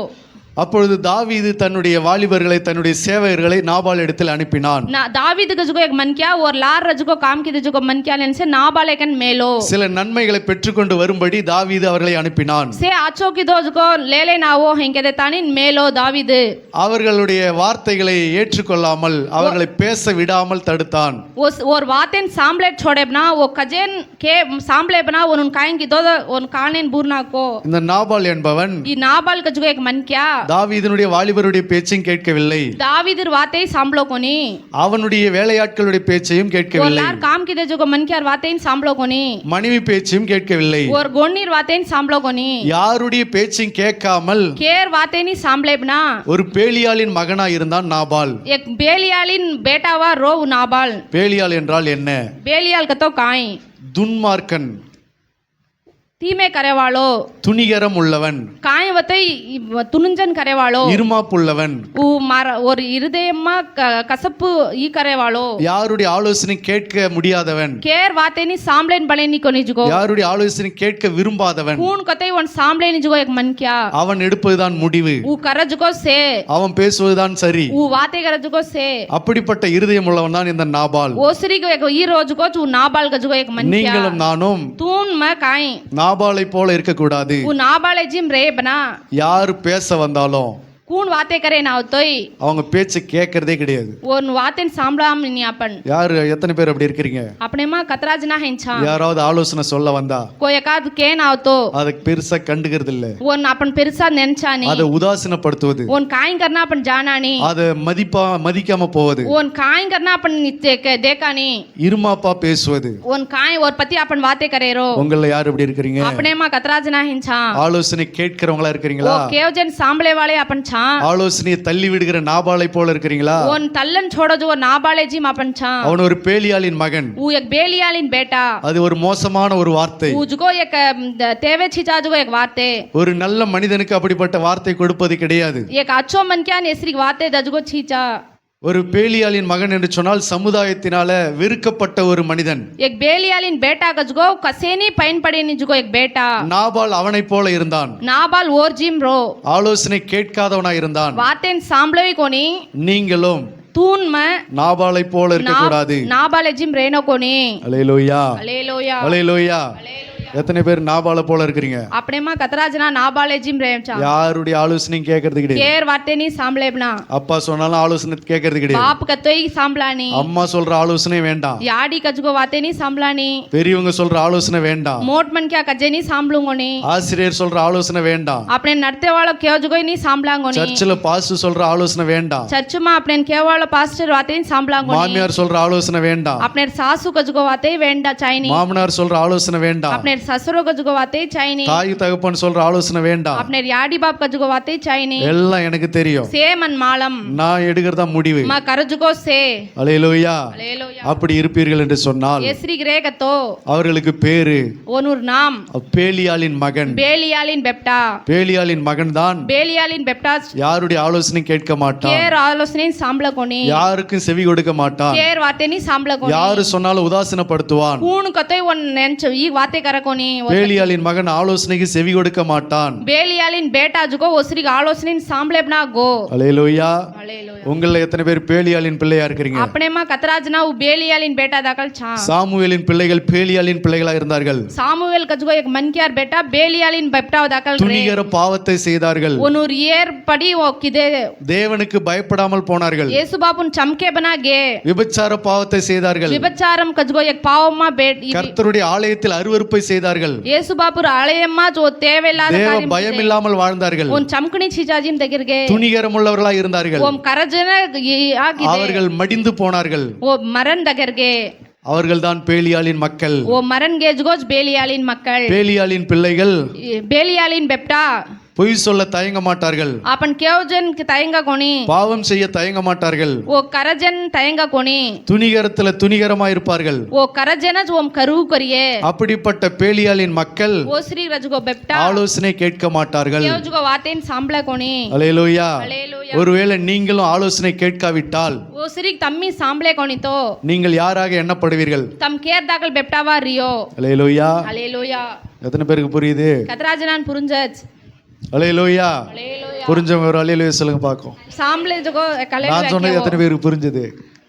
அப்பொழுது தாவீது தன்னுடைய வாலிபர்களை, தன்னுடைய சேவகர்களை நாபால் இடத்தில் அனுப்பினான். दावीद कजुगो एक मन किया और लार रजुगो काम की जुगो मन किया लेन से नाबाल एकन मेलो சில நன்மைகளை பெற்றுக்கொண்டு வரும்படி தாவீது அவர்களை அனுப்பினான். से आचो की दो जुगो लेले ना वो हेंके दे तानी मेलो दावीद அவர்களுடைய வார்த்தைகளை ஏற்றுக்கொள்ளாமல் அவர்களை பேச விடாமல் தடுத்தான். वो और वातेन सांभले छोड़े बना वो कजेन के सांभले बना उन कायन की दो उन कानेन बुरना को. இந்த நாபால் என்பவன் ये नाबाल कजुगो एक मन किया தாவீதினுடைய வாலிபருடைய பேச்சையும் கேட்கவில்லை. दावीद वाते सांभलो कोनी, அவனுடைய வேலையாட்களுடைய பேச்சையும் और கேட்கவில்லை. लार काम की दे जुगो मन किया वातेन सांभलो कोनी, மனைவி பேச்சையும் கேட்கவில்லை. और गोन्नीर वातेन सांभलो कोनी, யாருடைய பேச்சையும் கேட்காமல் केर वातेनी सांभले बना ஒரு பேலியாளின் மகனா இருந்தான் நாபால். एक बेलियालिन बेटा वा रो नाबाल. பேலியாள் என்றால் என்ன? बेलियाल कतो काई துன்மார்க்கன், तीमे करेवाळो, துணிகரம் உள்ளவன், काय वतई तुनुंजन करेवाळो, இருமாப்புள்ளவன், ऊ मार और हृदयमा कसप ई करेवाळो, யாருடைய ஆலோசனை கேட்க முடியாதவன், केर वातेनी सांभलेन बलेनी कोनी जुगो, யாருடைய ஆலோசனை கேட்க விரும்பாதவன், कून कतई वन सांभलेनी जुगो एक मन किया, அவன் எடுப்பதுதான் முடிவு, ऊ कर जुगो से, அவன் பேசுவதுதான் சரி. ऊ वाते कर जुगो से, அப்படிப்பட்ட இருதயம் உள்ளவன் தான் இந்த நாபால். ओसरी को एक ई रोज को ऊ नाबाल का जुगो एक मन किया. நீங்களும் நானும் तून मैं काई நாபாலை போல இருக்கக்கூடாது. ऊ नाबाले जिम रे बना யாரு பேச வந்தாலும் कून वाते करे ना होतोय அவங்க பேச்சு கேட்கறதே கிடையாது. ओन वातेन सांभळाम नी आपण யாரு எத்தனை பேர் அப்படி இருக்கிறீங்க? अपने मा कतरा जना हेंछा யாராவது ஆலோசனை சொல்ல வந்தா कोई एकाद के ना होतो அதை பெருசा கண்டுக்கிறது இல்ல. ओन आपण पेरसा नेंछानी அதை உதாசீனப்படுத்துவது, ओन काय करना आपण जानानी அதை மதிக்காம போவது, ओन काय करना आपण देखानी இருமாப்பா பேசுவது. ओन काय और पति आपण वाते करे रो. உங்கள யார் அப்படி இருக்கிறீங்க? अपने मा कतरा जना हेंछा ஆலோசனை கேட்கிறவங்களா ओ இருக்கிறீங்களா? केवजन सांभळे वाले आपण छा छा ஆலோசனையை தள்ளி விடுகிற நாபாலை போல இருக்கிறீங்களா? ओन तल्लन छोड़ो जो नाबाले जी मापन छा அவன் ஒரு பேலியாளின் மகன். वो एक बेलियालिन बेटा அது ஒரு மோசமான ஒரு வார்த்தை. वो जुगो एक तेवे छिचा जुगो एक वार्ते ஒரு நல்ல மனிதனுக்கு அப்படிப்பட்ட வார்த்தை கொடுப்பது கிடையாது. एक अच्छो मन क्या नेसरी वार्ते दजुगो छिचा ஒரு பேலியாளின் மகன் என்று சொன்னால் சமுதாயத்தினால வெறுக்கப்பட்ட ஒரு மனிதன். एक बेलियालिन बेटा गजुगो कसेनी पैन पड़े नि जुगो एक बेटा நாபால் அவனைப் போல இருந்தான். नाबाल ओर जिम रो ஆலோசனை கேட்காதவனாய் இருந்தான். वातेन सांभळवी कोणी நீங்களும் तून में நாபாலை போல இருக்க கூடாது. नाबाले जिम रेनो कोणी அல்லேலூயா हालेलुया அல்லேலூயா. எத்தனை பேர் நாபாலை போல இருக்கிறீங்க? આપણે માં કતરા જણા નાબાલે જીમ રહે છે யாருடைய ஆலோசனையும் கேட்கறது கிடையாது. કેર વાતે ની સાંભળેબના அப்பா சொன்னாலும் ஆலோசனை கேட்கறது கிடையாது. બાપ કતોઈ સાંભળાની அம்மா சொல்ற ஆலோசனை வேண்டாம். યાડી કજગો વાતે ની સાંભળાની பெரியவங்க சொல்ற ஆலோசனை வேண்டாம். મોટ મન ક્યા કજે ની સાંભળુંગોની ஆசிரியர் சொல்ற ஆலோசனை வேண்டாம். આપણે નડતે વાળો કેવ જગોઈ ની સાંભળાંગોની சர்ச்சில் பாஸ்டர் சொல்ற ஆலோசனை வேண்டாம். ચર્ચ માં આપણે કેવ વાળો પાસ્ટર વાતે ની સાંભળાંગોની மாமியார் சொல்ற ஆலோசனை வேண்டாம். આપણે સાસુ કજગો વાતે વેંડા ચાઈની மாமனார் சொல்ற ஆலோசனை வேண்டாம். આપણે સસરો કજગો વાતે ચાઈની தாய் தகப்பன் சொல்ற ஆலோசனை வேண்டாம். આપણે યાડી બાપ કજગો વાતે ચાઈની எல்லாம் எனக்கு தெரியும். સે મન માલમ நான் எடுக்கிறதா முடிவு. માં કરજગો સે அல்லேலூயா. હાલેલુયા அப்படி இருப்பீர்கள் என்று சொன்னால் ஏஸ்ரி கிரேகத்தோ அவர்களுக்கு பேரு ஒனூர் நாம் பேலியாளின் மகன். பேலியாலின் பெப்டா பேலியாளின் மகன் தான் பேலியாலின் பெப்டா யாருடைய ஆலோசனை கேட்க மாட்டான். கேர் ஆலோசனை சாம்பள கொனி யாருக்கும் செவி கொடுக்க மாட்டான். கேர் வாத்தேனி சாம்பள கொனி யாரு சொன்னாலும் உதாசீனப்படுத்துவான். கூணு கத்தோய் ஒன் நெஞ்ச ஈ வாத்தே கரகோனி பேலியாளின் மகன் ஆலோசனைக்கு செவி கொடுக்க மாட்டான். பேலியாலின் பேட்டா ஜுகோ ஒஸ்ரி ஆலோசனை சாம்பளேப்னா கோ அல்லேலூயா. ஹalleluya. உங்கள எத்தனை பேர் பேலியாளின் பிள்ளையா இருக்கிறீங்க? अपने मा कतराजना वो बेलियालिन बेटा दाखल छा சாமுவேலின் பிள்ளைகள் பேலியாளின் பிள்ளைகளா இருந்தார்கள். सामुएल कजगो एक मनकियार बेटा बेलियालिन बेटा दाखल रे துணிகர பாவத்தை செய்தார்கள். ओनूर येर पड़ी वो किदे தேவனுக்கு பயப்படாமல் போனார்கள். येसु बापुन चमके बना गे விபச்சார பாவத்தை செய்தார்கள். विबचारम कजगो एक पावमा बेट கர்த்தருடைய ஆலயத்தில் அருவருப்பை செய்தார்கள். येसु बापुर आलयम्मा जो तेवेला தேவ பயம் இல்லாமல் வாழ்ந்தார்கள். उन चमकनी छिजाजिन दगिरगे துணிகரம் உள்ளவர்களாய் இருந்தார்கள். ओम करजन आगिदे அவர்கள் மடிந்து போனார்கள். वो मरण दगिरगे அவர்கள்தான் பேலியாளின் மக்கள். वो मरण गेजगोज बेलियालिन मक्कल பேலியாளின் பிள்ளைகள் बेलियालिन बेपटा பொய் சொல்ல தயங்க மாட்டார்கள். आपण केवजन तयंगा कोणी பாவம் செய்ய தயங்க மாட்டார்கள். वो करजन तयंगा कोणी துணிகரத்துல துணிகரமா இருப்பார்கள். वो करजनज ओम करू करिए அப்படிப்பட்ட பேலியாளின் மக்கள் वो श्री रजगो बेपटा ஆலோசனை கேட்க மாட்டார்கள். केवजगो वातेन सांभळा कोणी அல்லேலூயா. हालेलुया ஒருவேளை நீங்களும் ஆலோசனை கேட்காவிட்டால் वो श्री तम्मी सांभळे कोणी तो நீங்கள் யாராக எண்ணப்படுவீர்கள்? तम केर दाखल बेपटावा रियो அல்லேலூயா. हालेलुया எத்தனை பேருக்கு புரியுது? कतराजनान पुरुंजज அல்லேலூயா. हालेलुया புரிஞ்சவங்க ஒரு அல்லேலூயா சொல்லுங்க பாப்போம். सांभळे जगो कले நான் சொன்னது எத்தனை பேருக்கு புரிஞ்சது?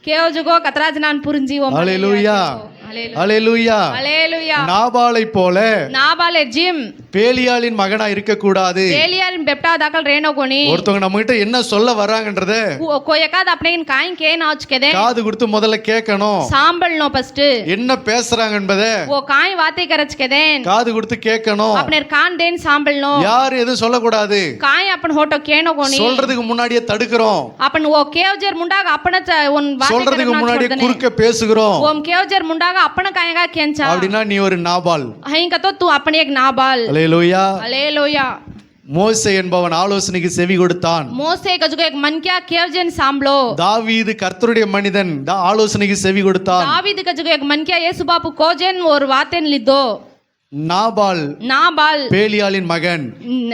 केव जगो कतराजनान पुरुंजी वो அல்லேலூயா. हालेलुया அல்லேலூயா. हालेलुया நாபாலை போல नाबाले जिम பேலியாளின் மகனா இருக்க கூடாது. बेलियालिन बेपटा दाखल रेनो कोणी ஒருத்தவங்க நம்ம கிட்ட என்ன சொல்ல வராங்கன்றத कोई एकाद अपने इन काई के नाच के दे காது கொடுத்து முதல்ல கேட்கணும். सांभळनो फर्स्ट என்ன பேசுறாங்க என்பதை वो काई बातें करच के देन காது கொடுத்து கேட்கணும். अपने कान देन सांभळनो யார் எதுவும் சொல்லக்கூடாது. काई अपन होटो केनो कोणी சொல்றதுக்கு முன்னாடியே தடுக்கிறோம். अपन वो केवजर मुंडाग अपन उन बातें சொல்றதுக்கு करना முன்னாடியே छोड़ देने குறுக்க பேசுகிறோம். ओम केवजर मुंडाग अपन कायगा केंचा அப்படின்னா நீ ஒரு நாபால். हई कतो तू अपने एक नाबाल அல்லேலூயா. हालेलुया மோசே என்பவன் ஆலோசனைக்கு செவி கொடுத்தான். मोसे कजुगो एक मन क्या केवजन सांभळो தாவீது கர்த்தருடைய மனிதன் ஆலோசனைக்கு செவி கொடுத்தான். दावीद कजुगो एक मन क्या येसु बापू कोजन और वातेन लिदो நாபால் नाबाल பேலியாளின் மகன்.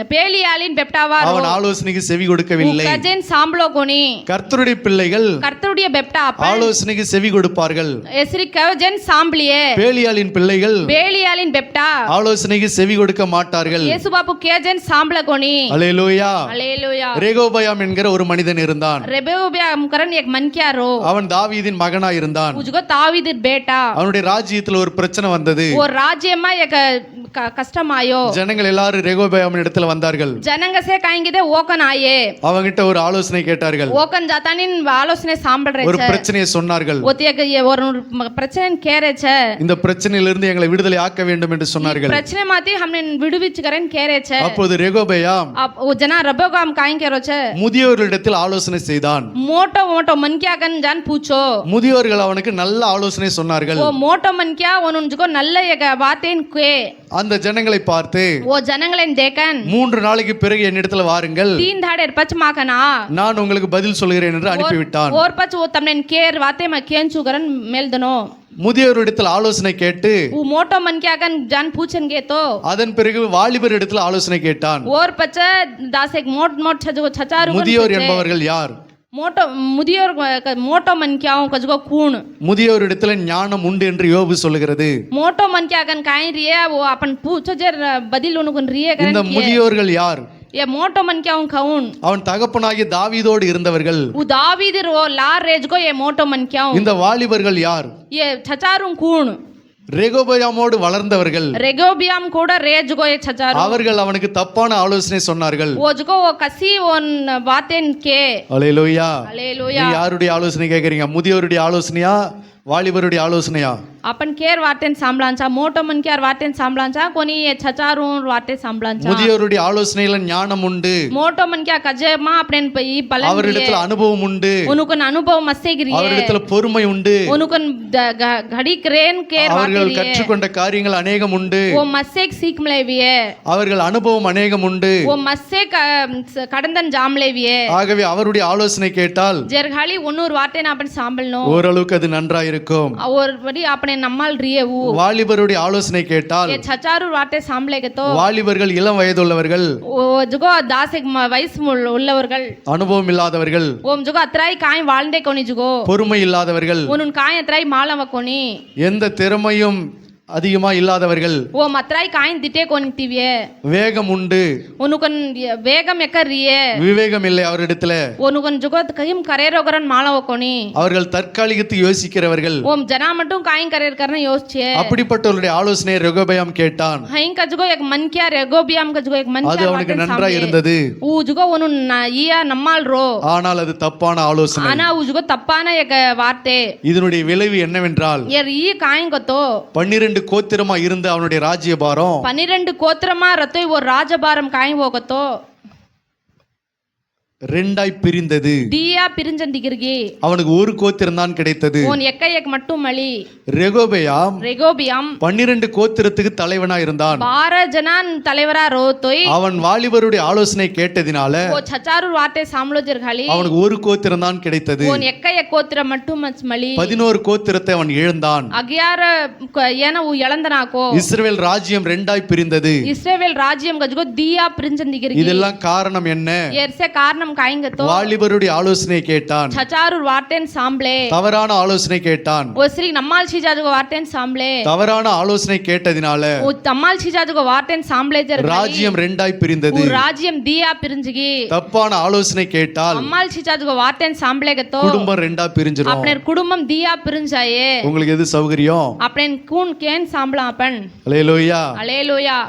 பேலியாலின் பெப்டாவாரோ அவன் ஆலோசனைக்கு செவி கொடுக்கவில்லை. கஜன் சாம்பளோ கோனி கர்த்தருடைய பிள்ளைகள் கர்த்தருடைய பெப்டா அப்ப ஆலோசனைக்கு செவி கொடுப்பார்கள். எஸ்ரி கஜன் சாம்பளியே பேலியாளின் பிள்ளைகள் பேலியாலின் பெப்டா ஆலோசனைக்கு செவி கொடுக்க மாட்டார்கள். இயேசு பாப்பு கேஜன் சாம்பள கோனி அல்லேலூயா. ஹalleluya ரெகோபயாம் என்கிற ஒரு மனிதன் இருந்தான். ரெபோபியாம் கரன் एक मन क्या रो அவன் தாவீதின் மகனாய் இருந்தான். உஜ்கோ தாவீது பேட்டா அவனுடைய ராஜ்யத்துல ஒரு பிரச்சனை வந்தது. वो राज्यमा एक கஷ்டமாயோ ஜனங்கள் எல்லாரும் ரெகோபயாம் இடத்துல வந்தார்கள். ஜனங்க சே காய்ங்கிதே ஓகன் ஆயே அவங்கிட்ட ஒரு ஆலோசனை கேட்டார்கள். ஓகன் ஜாதானின் ஆலோசனை சாம்பள் ஒரு பிரச்சனையை சொன்னார்கள். ஒத்தியக்கு ஒரு பிரச்சனை கேரேச்ச இந்த பிரச்சனையிலிருந்து எங்களை விடுதலை ஆக்க வேண்டும் என்று சொன்னார்கள். பிரச்சனை மாத்தி हमने விடுவிச்சு கரன் கேரேச்ச அப்போது ரெகோபயாம் वो जना रबोगाम काई केरोच முதியோர்களிடத்தில் ஆலோசனை செய்தான். मोटो मोटो मन क्या कन जान पूछो முதியோர்கள் அவனுக்கு நல்ல ஆலோசனை சொன்னார்கள். वो मोटो मन क्या उन उनको நல்ல एक बातें के அந்த ஜனங்களை பார்த்து वो जनंगलेन देखन 3 நாளைக்கு பிறகு என்னிடத்துல வாருங்கள் 3 धाड़े पच माकना நான் உங்களுக்கு பதில் சொல்கிறேன் என்று அனுப்பிவிட்டான் और पच वो तमने केर वाते में केंचु करन मेल दनो முதியோரிடத்தில் ஆலோசனை கேட்டு वो मोटो मन क्या कन जान पूछनगे तो அதன் பிறகு வாலிபரிடத்தில் ஆலோசனை கேட்டான் और पच दास एक मोट छजो छचारू முதியோர் என்பவர்கள் யார் मोटो मुदियोर मोटो मन क्या हो कजगो कूण முதியோரிடத்தில் ஞானம் உண்டு என்று யோபு சொல்லுகிறது मोटो मन क्या कन काई रिये वो अपन पूछो जर बदिल उनको रिये करन இந்த முதியோர்கள் யார் ये मोटो मन क्या खाऊन அவன் தகப்பனாகிய தாவீதோடு இருந்தவர்கள் वो दावीद रो लार रेज को ये मोटो मन क्या இந்த வாலிபர்கள் யார் ये छचारू कूण ரெகோபயாமோடு வளர்ந்தவர்கள் रेगोबियाम कोड़ा रेज को ये छचारू அவர்கள் அவனுக்கு தப்பான ஆலோசனை சொன்னார்கள் वो जको वो कसी वो बातें के அல்லேலூயா हालेलुया நீ யாருடைய ஆலோசனை கேக்குறீங்க முதியோருடைய ஆலோசனையா வாலிபருடைய ஆலோசனையா अपन केर वाटेन सांभळांचा मोटो मन केर वाटेन सांभळांचा कोणी ये छचारू वाटे सांभळांचा முதியோருடைய ஆலோசனையில ஞானம் உண்டு मोटो मन क्या कजे मा अपने पई पलन அவரிடத்துல அனுபவம் உண்டு उनुकन अनुभव मस्से गिरी அவரிடத்துல பொறுமை உண்டு उनुकन घड़ी क्रेन केर அவர்கள் वाटे கற்றுக்கொண்ட காரியங்கள் अनेகம் உண்டு वो मस्से सीख मलेवी है அவர்கள் அனுபவம் अनेகம் உண்டு वो मस्से கடந்தன் जाम लेवी है ஆகவே அவருடைய ஆலோசனை கேட்டால் जरघाली उन्नूर वाटे ना अपन सांभळनो ஓரளவுக்கு அது நன்றாய் இருக்கும் और बड़ी अपने नम्मल रिये वो வாலிபருடைய ஆலோசனை கேட்டால் ये छचारू वाटे सांभलेगे तो வாலிபர்கள் இளம் வயதுள்ளவர்கள் वो जुगो दास एक वयस உள்ளவர்கள் அனுபவம் இல்லாதவர்கள் ओम जुगो अत्राई काई वाळंदे कोनी जुगो பொறுமை இல்லாதவர்கள் उनुन काई अत्राई मालव कोनी எந்த திறமையும் அதிகமா இல்லாதவர்கள் वो मत्राई काई दिटे कोनी तिवे வேகம் உண்டு उनुकन वेगम एकर रिये விவேகம் இல்லை அவரிடத்துல उनुकन जुगो कहिम करेरो करन मालव कोनी அவர்கள் தற்காலிகத்தை யோசிக்கிறவர்கள் ओम जना मटू काई करेर करन योछे அப்படிப்பட்டவருடைய ஆலோசனையை ரெகோபயாம் கேட்டான் हई का जुगो एक मन क्या रेगोबियाम का जुगो एक मन அது क्या அவனுக்கு நன்றாய் இருந்தது ऊ जुगो उनुन ईया नम्माल रो ஆனால் அது தப்பான ஆலோசனை आना ऊ जुगो तप्पाना एक वार्ते இதனுடைய விளைவு என்னவென்றால் ये ई काई को तो 12 கோத்திரமா இருந்த அவனுடைய ராஜ்யபாரம் 12 கோத்திரமா रतोई वो राजभारम काई होगतो ரெண்டாய் பிரிந்தது दिया पिरिंजन दिगिरगी அவனுக்கு ஒரு கோத்திரம் தான் கிடைத்தது ओन एक मट्टू मळी ரெகோபயாம் रेगोबियाम 12 கோத்திரத்துக்கு தலைவனா இருந்தான் 12 जनान தலைவரா ரோतोई அவன் வாலிபருடைய ஆலோசனை கேட்டதினால वो छचारू वाटे सामलो जरघाली அவனுக்கு ஒரு கோத்திரம் தான் கிடைத்தது ओन एक கோத்திர मट्टू मच मळी 11 கோத்திரத்தை அவன் இழந்தான் 11 ஏன वो இழந்தனாको இஸ்ரவேல் ராஜ்யம் ரெண்டாய் பிரிந்தது இஸ்ரவேல் ராஜ்யம் கஜகோ दिया पिरिंजन दिगिरगी இதெல்லாம் காரணம் என்ன एरसे कारणम काएंगे तो வாலிபருடைய ஆலோசனை கேட்டான் छचारू वाटेन सांभले தவறான ஆலோசனை கேட்டான் वो श्री नम्माल छिजाजगो वाटेन सांभले தவறான ஆலோசனை கேட்டதினால वो तम्माल छिजाजगो वाटेन सांभले जर ராஜ்யம் ரெண்டாய் பிரிந்தது वो राज्यम दिया पिरिंजगी தப்பான ஆலோசனை கேட்டால் अम्माल छिजाजगो वाटेन सांभलेगे तो குடும்பம் ரெண்டா பிரிஞ்சிரும் अपने कुटुंबम दिया पिरिंजाये உங்களுக்கு எது சௌகரியம் अपने कौन केन सांभला अपन அல்லேலூயா हालेलुया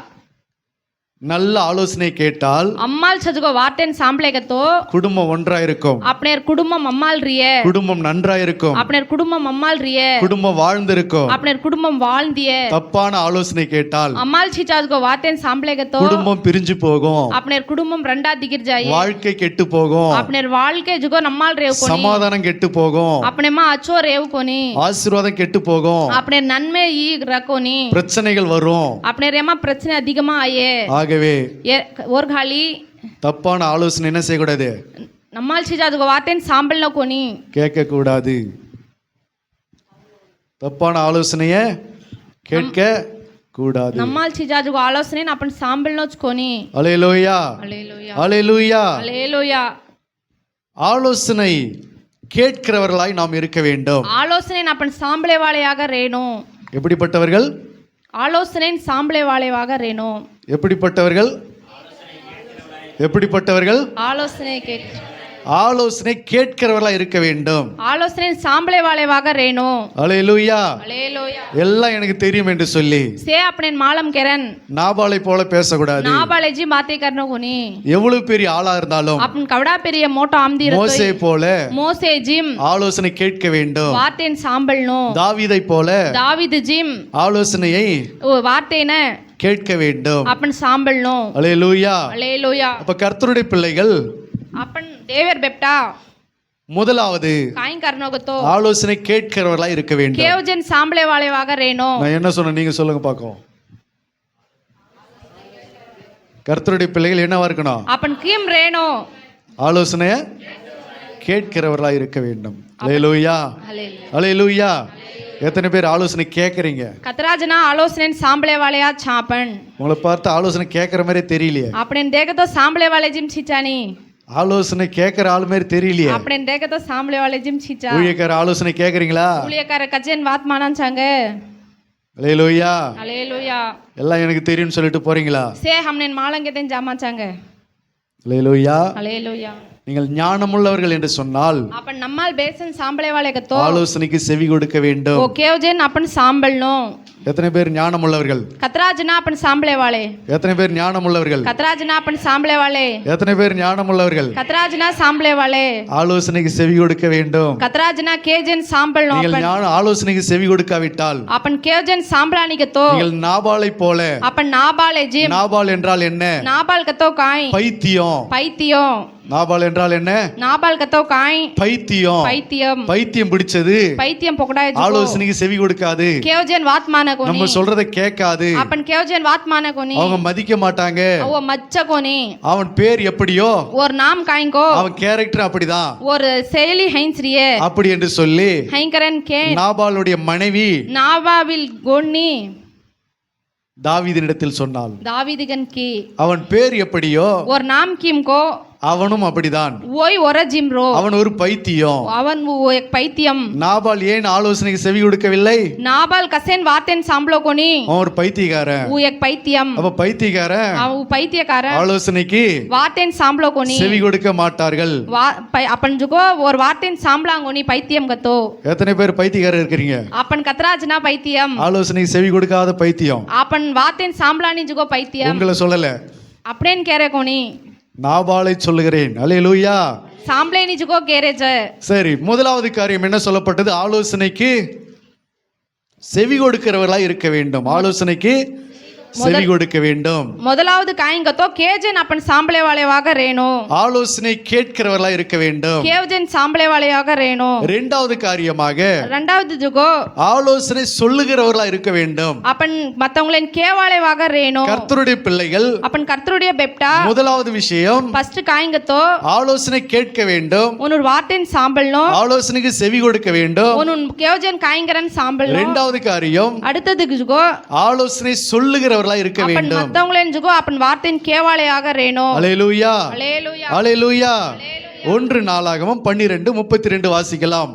நல்ல ஆலோசனை கேட்டால் अम्माल छजगो वाटेन सांभलेगे तो குடும்பம் ஒன்றா இருக்கும் अपने कुटुंबम अम्माल रिये குடும்பம் நன்றா இருக்கும் अपने कुटुंबम अम्माल रिये குடும்பம் வாழ்ந்திருக்கும் अपने कुटुंबम वाळंदिये தப்பான ஆலோசனை கேட்டால் अम्माल छिजाजगो वाटेन सांभलेगे तो குடும்பம் பிரிஞ்சு போகும் अपने कुटुंबम रंडा दिगिर जाये வாழ்க்கை கெட்டு போகும் अपने வாழ்க்கை जुगो नम्माल रेव कोनी சமாதானம் கெட்டு போகும் अपने मा अच्छो रेव कोनी ஆசீர்வாதம் கெட்டு போகும் अपने नन्मे ई रकोनी பிரச்சனைகள் வரும் अपने रेमा प्रश्न अधिकमा आये ஆகவே ये और खाली தப்பான ஆலோசனை என்ன செய்யக்கூடாது नम्माल छिजाजगो वाटेन सांभलनो कोनी கேட்க கூடாது தப்பான ஆலோசனைய கேட்க கூடாது नम्माल छिजाजगो आलोचने अपन सांभलनोच कोनी அல்லேலூயா हालेलुया அல்லேலூயா हालेलुया ஆலோசனை கேட்கிறவர்களாய் நாம் இருக்க வேண்டும் आलोचने अपन सांभले वालेयागा रेनो எப்படிப்பட்டவர்கள் आलोचने सांभले वालेयागा रेनो எப்படிப்பட்டவர்கள் எப்படிப்பட்டவர்கள் आलोचने के ஆலோசனை கேட்கிறவர்களா இருக்க வேண்டும் आलोचने सांभले वालेयागा रेनो அல்லேலூயா हालेलुया எல்லாம் எனக்கு தெரியும் என்று சொல்லி से अपने मालम केरन நாபாலை போல பேசக்கூடாது नाबाले जी बातें करनो कोनी எவ்வளவு பெரிய ஆளா இருந்தாலும் अपन कवड़ा पेरिय मोटो आमदी மோசே போல मोसे जिम ஆலோசனை கேட்க வேண்டும் वातेन सांभलनो தாவீதை போல दावीद जिम ஆலோசனையை ओ वातेन கேட்க வேண்டும் अपन सांभलनो அல்லேலூயா हालेलुया அப்ப கர்த்தருடைய பிள்ளைகள் अपन देवर बेपटा முதலாவது काई करनो को तो ஆலோசனை கேட்கிறவர்களா இருக்க வேண்டும் केव जन सांभले वाले वागा रेनो நான் என்ன சொன்னேன் நீங்க சொல்லுங்க பாப்போம் கர்த்தருடைய பிள்ளைகள் என்னவா இருக்கணும்? आपण किम रेनो ஆலோசனைய கேட்கிறவர்களாக இருக்க வேண்டும். அல்லேலூயா, हालेलुया. அல்லேலூயா. எத்தனை பேர் ஆலோசனை கேட்குறீங்க? कतरा जना आलोचने सांभळे वाले आ छापन உங்களை பார்த்து ஆலோசனை கேட்குற மாதிரியே தெரியலையே. આપણે देखे तो सांभळे वाले जिम छिचानी ஆலோசனை கேட்குற ஆள் மாதிரி தெரியலையே. આપણે देखे तो सांभळे वाले जिम छिचा ஊழியக்கார ஆலோசனை கேட்குறீங்களா? ஊழியக்கார கஜன் வாத் மானான் சாங்க. அல்லேலூயா. हालेलुया. எல்லாம் எனக்கு தெரியும்னு சொல்லிட்டு போறீங்களா? से हमने मालंगे देन जामा चांगे. அல்லேலூயா. हालेलुया. நீங்கள் ஞானமுள்ளவர்கள் என்று சொன்னால் आपण नम्माल बेसन सांभळे वाले कतो ஆலோசனைக்கு செவி கொடுக்க வேண்டும். वो केवजेन आपण सांभळनो. எத்தனை பேர் ஞானமுள்ளவர்கள்? कतरा जना आपण सांभळे वाले. எத்தனை பேர் ஞானமுள்ளவர்கள்? कतरा जना आपण सांभळे वाले. எத்தனை பேர் ஞானமுள்ளவர்கள்? कतरा जना सांभळे वाले. ஆலோசனைக்கு செவி கொடுக்க வேண்டும். कतरा जना केजन सांभळनो. நீங்கள் ஞான ஆலோசனைக்கு செவி கொடுக்காவிட்டால் आपण केवजन सांभळानी कतो நீங்கள் நாபாலை போல. आपण नाबाले जिम. நாபால் என்றால் என்ன? नाबाल कतो काय பைத்தியம். पैतियो. நாபால் என்றால் என்ன? नाबाल कतो काय பைத்தியம். पैतियम. பைத்தியம் பிடிச்சது पैतियम पकडाय जुको ஆலோசனைக்கு செவி கொடுக்காது. केवजन वात माना நம்ம कोनी. சொல்றதை கேட்காது. आपण केवजन वात माना कोनी. அவங்க மதிக்க மாட்டாங்க. वो मच्चा कोनी. அவன் பேர் எப்படியோ और नाम काइंको அவன் கேரக்டர் அப்படிதான் और शैली हैंसरिये அப்படி என்று சொல்லி हैंकरन के நாபாலுடைய மனைவி नाबाविल गोनी தாவீதினிடத்தில் சொன்னாள். दावीदिगन की அவன் பேர் எப்படியோ और नाम किमको அவனும் அப்படிதான். वोई और जिमरो அவன் ஒரு பைத்தியம். अवन वो एक पैतियम. நாபால் ஏன் ஆலோசனைக்கு செவி கொடுக்கவில்லை? नाबाल कसेन वातेन सांभळो कोनी. அவன் ஒரு பைத்தியக்காரன். वो एक पैतियम. அப்ப பைத்தியக்காரன் वो पैतियकारन ஆலோசனைக்கு वातेन सांभळो कोनी. செவி கொடுக்க மாட்டார்கள். आपण जुको और वातेन सांभळांगोनी पैतियम गतो. எத்தனை பேர் பைத்தியக்காரர் இருக்கிறீங்க? आपण कतरा जना पैतियम. ஆலோசனைக்கு செவி கொடுக்காத பைத்தியம். आपण वातेन सांभळानी जुको पैतियम. உங்களை சொல்லல, आपणेन केरे कोनी. நாபாலை சொல்லுகிறேன். அல்லேலூயா. सांभळेनी जुको केरेच. சரி, முதலாவது காரியம் என்ன சொல்லப்பட்டது? ஆலோசனைக்கு செவி கொடுக்கிறவர்களாய் இருக்க வேண்டும். ஆலோசனைக்கு செவி கொடுக்க வேண்டும். முதலாவது காயங்கத்தோ கேஜன் आपण सांभळे वालेवाग रेनो. ஆலோசனை கேட்கிறவர்களாய் இருக்க வேண்டும். केवजन सांभळे वालेवाग रेनो. இரண்டாவது காரியமாக ரெண்டாவது जुको ஆலோசனை சொல்லுகிறவர்களாய் இருக்க வேண்டும். आपण மத்தவங்களன் கேவாलेवाग रेनो. கர்த்தருடைய பிள்ளைகள் आपण கர்த்தருடைய பெப்டா முதலாவது விஷயம் ஃபர்ஸ்ட் காயங்கத்தோ ஆலோசனை கேட்க வேண்டும். உன்னோட வார்த்தையின் சாம்பல்னோ. ஆலோசனைக்கு செவி கொடுக்க வேண்டும். உன்னோட கேவஜன் காயங்கரன் சாம்பல்னோ. இரண்டாவது காரியம் அடுத்தது जुको ஆலோசனை சொல்லுகிறவர்களாய் இருக்க आपण வேண்டும். மத்தவங்களன் जुको आपण வார்த்தையின் கேவாலேவாக रेनो. அல்லேலூயா, அல்லேலூயா, அல்லேலூயா. 1 நாளாகமம் 12:32 வாசிக்கலாம்.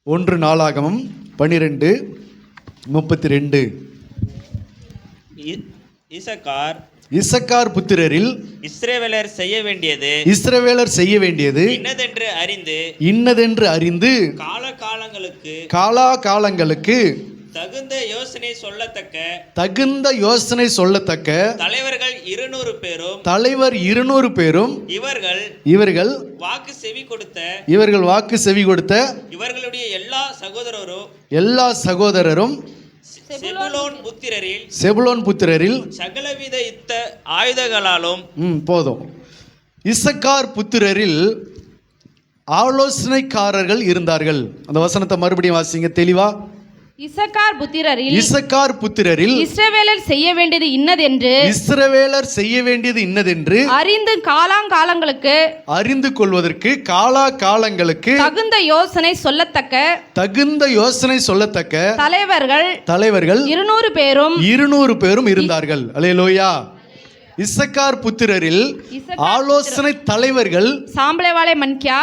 ஒன்று நாளாகமம் 12:32. இசக்கார் இசக்கார் புத்திரரில் இஸ்ரவேலர் செய்ய வேண்டியது இஸ்ரவேலர் செய்ய வேண்டியது இன்னதென்று அறிந்து காலாகாலங்களுக்கு தகுந்த யோசனை சொல்லத்தக்க தலைவர் 200 பேரும் இவர்கள் வாக்கு செவி கொடுத்த இவர்களுடைய எல்லா சகோதரரும் செபுலோன் புத்திரரில் சகலவித யுத்த ஆயுதங்களாலும் போதும். இசக்கார் புத்திரரில் ஆலோசனைக்காரர்கள் இருந்தார்கள். அந்த வசனத்தை மறுபடியும் வாசிங்க தெளிவா. இசக்கார் புத்திரரில் இஸ்ரவேலர் செய்ய வேண்டியது இன்னதென்று அறிந்து கொள்வதற்கு காலாகாலங்களுக்கு தகுந்த யோசனை சொல்லத்தக்க தலைவர்கள் 200 பேரும் இருந்தார்கள். அல்லேலூயா. இசக்கார் புத்திரரில் ஆலோசனை தலைவர்கள் सांभळे वाले मन क्या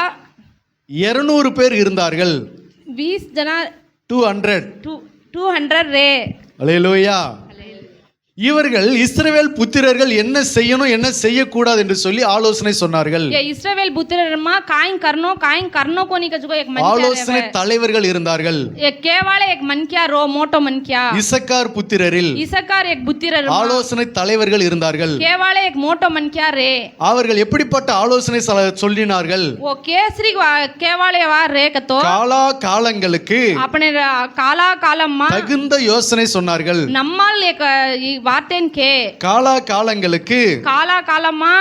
200 பேர் இருந்தார்கள். 20 जना 200 रे. அல்லேலூயா. இவர்கள் இஸ்ரவேல் புத்திரர்கள் என்ன செய்யணும் என்ன செய்யக்கூடாது என்று சொல்லி ஆலோசனை சொன்னார்கள். இஸ்ரவேல் புத்திரர்மா காயின் கர்னோ கோனி கஜுகோ एक मन ஆலோசனை தலைவர்கள் இருந்தார்கள். एक केवाले एक मन क्या रो मोटो मन क्या. இசக்கார் புத்திரரில் இசக்கார் एक புத்திரர் ஆலோசனை தலைவர்கள் இருந்தார்கள். केवाले एक मोटो मन क्या रे. அவர்கள் எப்படிப்பட்ட ஆலோசனை சொல்லினார்கள்? वो केसरी केवाले वा रे कतो காலங்களுக்கு अपने काला कालम्मा தகுந்த யோசனை சொன்னார்கள். நம்மால் एक वार्तेन के காலங்களுக்கு काला कालम्मा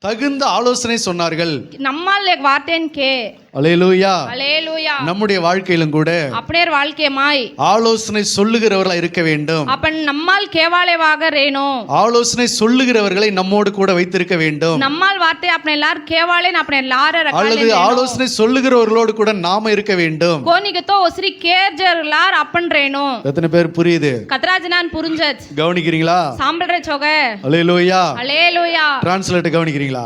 தகுந்த ஆலோசனை சொன்னார்கள். நம்மால் एक वार्तेन के அல்லேலூயா. हालेलुया நம்முடைய வாழ்க்கையிலும் கூட अपने வாழ்க்கையமாய் ஆலோசனை சொல்லுகிறவர்களா இருக்க வேண்டும். अपन நம்மால் கேவாலேவாக ரேனோ ஆலோசனை சொல்லுகிறவர்களை நம்மோடு கூட வைத்திருக்க வேண்டும். நம்மால் வார்த்தை अपने लार केवालेन अपने लार அல்லது ஆலோசனை சொல்லுகிறவர்களோடு கூட நாம இருக்க வேண்டும். कोनिगे तो ओसरी केजर लार अपन रेनो. எத்தனை பேர் புரியுது? कतरा जनान पुरुंजत கவனிக்கிறீங்களா? सांभळ रे छोगे அல்லேலூயா. Hallelujah translate கவனிக்கிறீங்களா?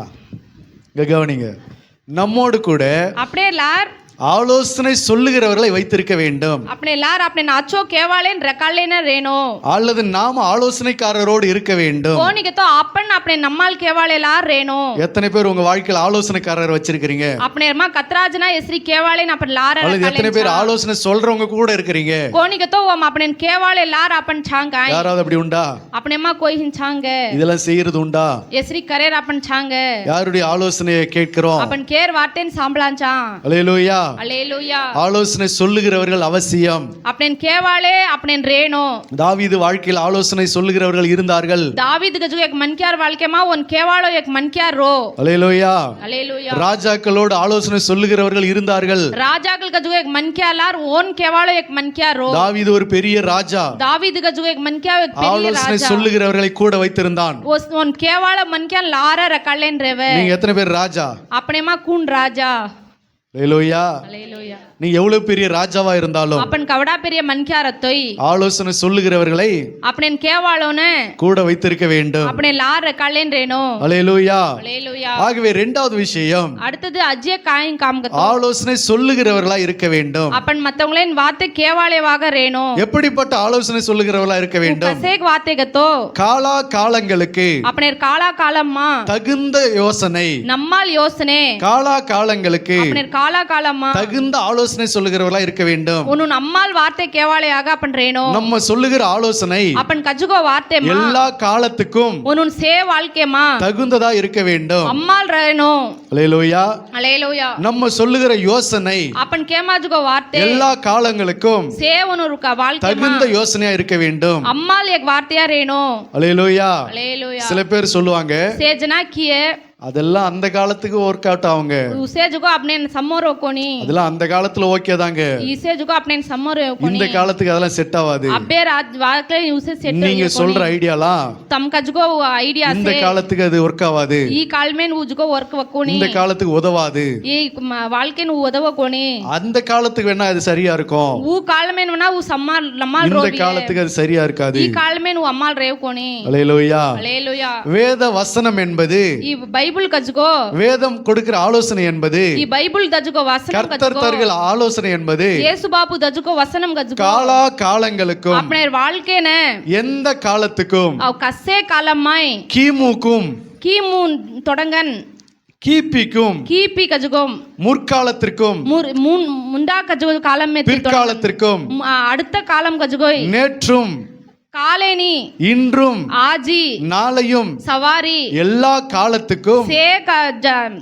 இங்க கவனிங்க. நம்மோடு கூட अपने लार ஆலோசனை சொல்லுகிறவர்களை வைத்திருக்க வேண்டும். अपने लार अपने नाचो केवालेन रकालेन रेनो அல்லது நாம ஆலோசனைக்காரரோடு இருக்க வேண்டும். कोनिगे तो अपन अपने நம்மால் केवाले लार रेनो. எத்தனை பேர் உங்க வாழ்க்கையில் ஆலோசனைக்காரர் வச்சிருக்கீங்க? अपने मा कतरा जना एसरी केवालेन अपन लार அல்லது எத்தனை பேர் ஆலோசனை சொல்றவங்க கூட இருக்கீங்க? कोनिगे तो हम अपने केवाले लार अपन छांगाय யாராவது அப்படி உண்டா? अपने मा कोई हिन छांगे இதெல்லாம் செய்யறது உண்டா? एसरी करेर अपन छांगे யாருடைய ஆலோசனையை கேட்கிறோம்? अपन केर वार्तेन सांभळांचा அல்லேலூயா. हालेलुया ஆலோசனை சொல்லுகிறவர்கள் அவசியம். अपने केवाले अपने रेनो தாவீது வாழ்க்கையில் ஆலோசனை சொல்லுகிறவர்கள் இருந்தார்கள். दावीद गजु एक मनक्यार वाळके मा ओन केवाळो एक मनक्यार रो அல்லேலூயா. हालेलुया ராஜாக்களோடு ஆலோசனை சொல்லுகிறவர்கள் இருந்தார்கள். राजाकल गजु एक मनक्यार लार ओन केवाळो एक मनक्यार रो தாவீது ஒரு பெரிய ராஜா. दावीद गजु एक मनक्यार एक पेरिय ஆலோசனை राजा சொல்லுகிறவர்களை கூட வைத்திருந்தான். ओन केवाळ मनक्यार लार रकालेन रेवे நீங்க எத்தனை பேர் ராஜா? अपने मा कून राजा அல்லேலூயா. हालेलुया நீ எவ்வளவு பெரிய ராஜாவா இருந்தாலும் अपन कवडा पेरिय मनक्यार तोई ஆலோசனை சொல்லுகிறவர்களை अपने केवाळो ने கூட வைத்திருக்க வேண்டும். अपने लार रकालेन रेनो அல்லேலூயா. हालेलुया ஆகவே இரண்டாவது விஷயம், அடுத்தது அஜ்ஜே காயம் காம்கतो ஆலோசனை சொல்லுகிறவர்களா இருக்க வேண்டும். अपन மத்தவங்களேன் வார்த்தை கேவாலேவாக ரேனோ எப்படிப்பட்ட ஆலோசனை சொல்லுகிறவர்களா இருக்க வேண்டும்? கசேக் வார்த்தைகतो காலா காலங்களுக்கு अपने काला कालम्मा தகுந்த யோசனை, நம்மால் யோசனை காலா காலங்களுக்கு अपने काला कालम्मा தகுந்த ஆலோசனை சொல்லுகிறவர்களா இருக்க வேண்டும். उनु நம்மால் வார்த்தை கேவாலேயாக अपन रेनो நம்ம சொல்லுகிற ஆலோசனை अपन கஜுகோ வார்த்தை மா எல்லா காலத்துக்கும் उनु சே வாழ்க்கை மா தகுந்ததா இருக்க வேண்டும். அம்மால் ரேனோ அல்லேலூயா. हालेलुया நம்ம சொல்லுகிற யோசனை अपन கேமாஜுகோ வார்த்தை எல்லா காலங்களுக்கும் சே उनु ருக்க வாழ்க்கை மா தகுந்த யோசனையா இருக்க வேண்டும். அம்மால் एक வார்த்தையா ரேனோ அல்லேலூயா. हालेलुया சில பேர் சொல்லுவாங்க से जना किए அதெல்லாம் அந்த காலத்துக்கு ஒர்க் அவுட் ஆகுங்க, उसे जुगो अपने समोरो कोनी அதெல்லாம் அந்த காலத்துல ஓகே தாங்க, इसे जुगो अपने समोरो कोनी இந்த காலத்துக்கு அதெல்லாம் செட் ஆகாது. अबे रात वाकले उसे सेट நீங்க சொல்ற ஐடியாலாம் तम कजगो आइडिया இந்த से காலத்துக்கு அது ஒர்க் ஆகாது, ಈ ಕಾಲ್ಮೇನ್ ಉಜ್ಗೋ ವರ್ಕ್ ವಕ್ಕೋನಿ இந்த காலத்துக்கு உதவாது. ಈ ವಾಳ್ಕೆನ್ ಉದವ ಕೋನಿ அந்த காலத்துக்கு வேணா அது சரியா இருக்கும், ಊ ಕಾಲ್ಮೇನ್ ವನ ಊ ಸಮ್ಮಾಲ್ ನಮ್ಮಾಲ್ இந்த ರೋಡಿ காலத்துக்கு அது சரியா இருக்காது. ಈ ಕಾಲ್ಮೇನ್ ಊ ಅಮ್ಮಾಲ್ ರೇವ್ ಕೋನಿ அல்லேலூயா. ஹalleluya. வேத வசனம் என்பது, ಈ ಬೈಬಲ್ ಕಜಗೋ வேதம் கொடுக்கிற ஆலோசனை என்பது, ಈ ಬೈಬಲ್ ದಜಗೋ ವಸನಂ கர்த்தர் ಕಜಗೋ தருகிற ஆலோசனை என்பது ಯೇಸು ಬಾಪು ದಜಗೋ ವಸನಂ ಕಜಗೋ காலா காலங்களுக்கும் अपने வாழ்க்கைன எந்த காலத்துக்கும் ಅವ್ ಕಸ್ಸೆ ಕಾಲಮ್ಮಾಯ್ கிமுக்கும் கீமு தொடங்கன் கிபிக்கும் கீபி கஜுகோம் முற்காலத்திற்கும் முண்டா கஜுகோ காலம் மே பிற்காலத்திற்கும் அடுத்த காலம் கஜுகோய் நேற்றும் காலேனி இன்றும் ஆஜி நாளையும் சவாரி எல்லா காலத்துக்கும் சே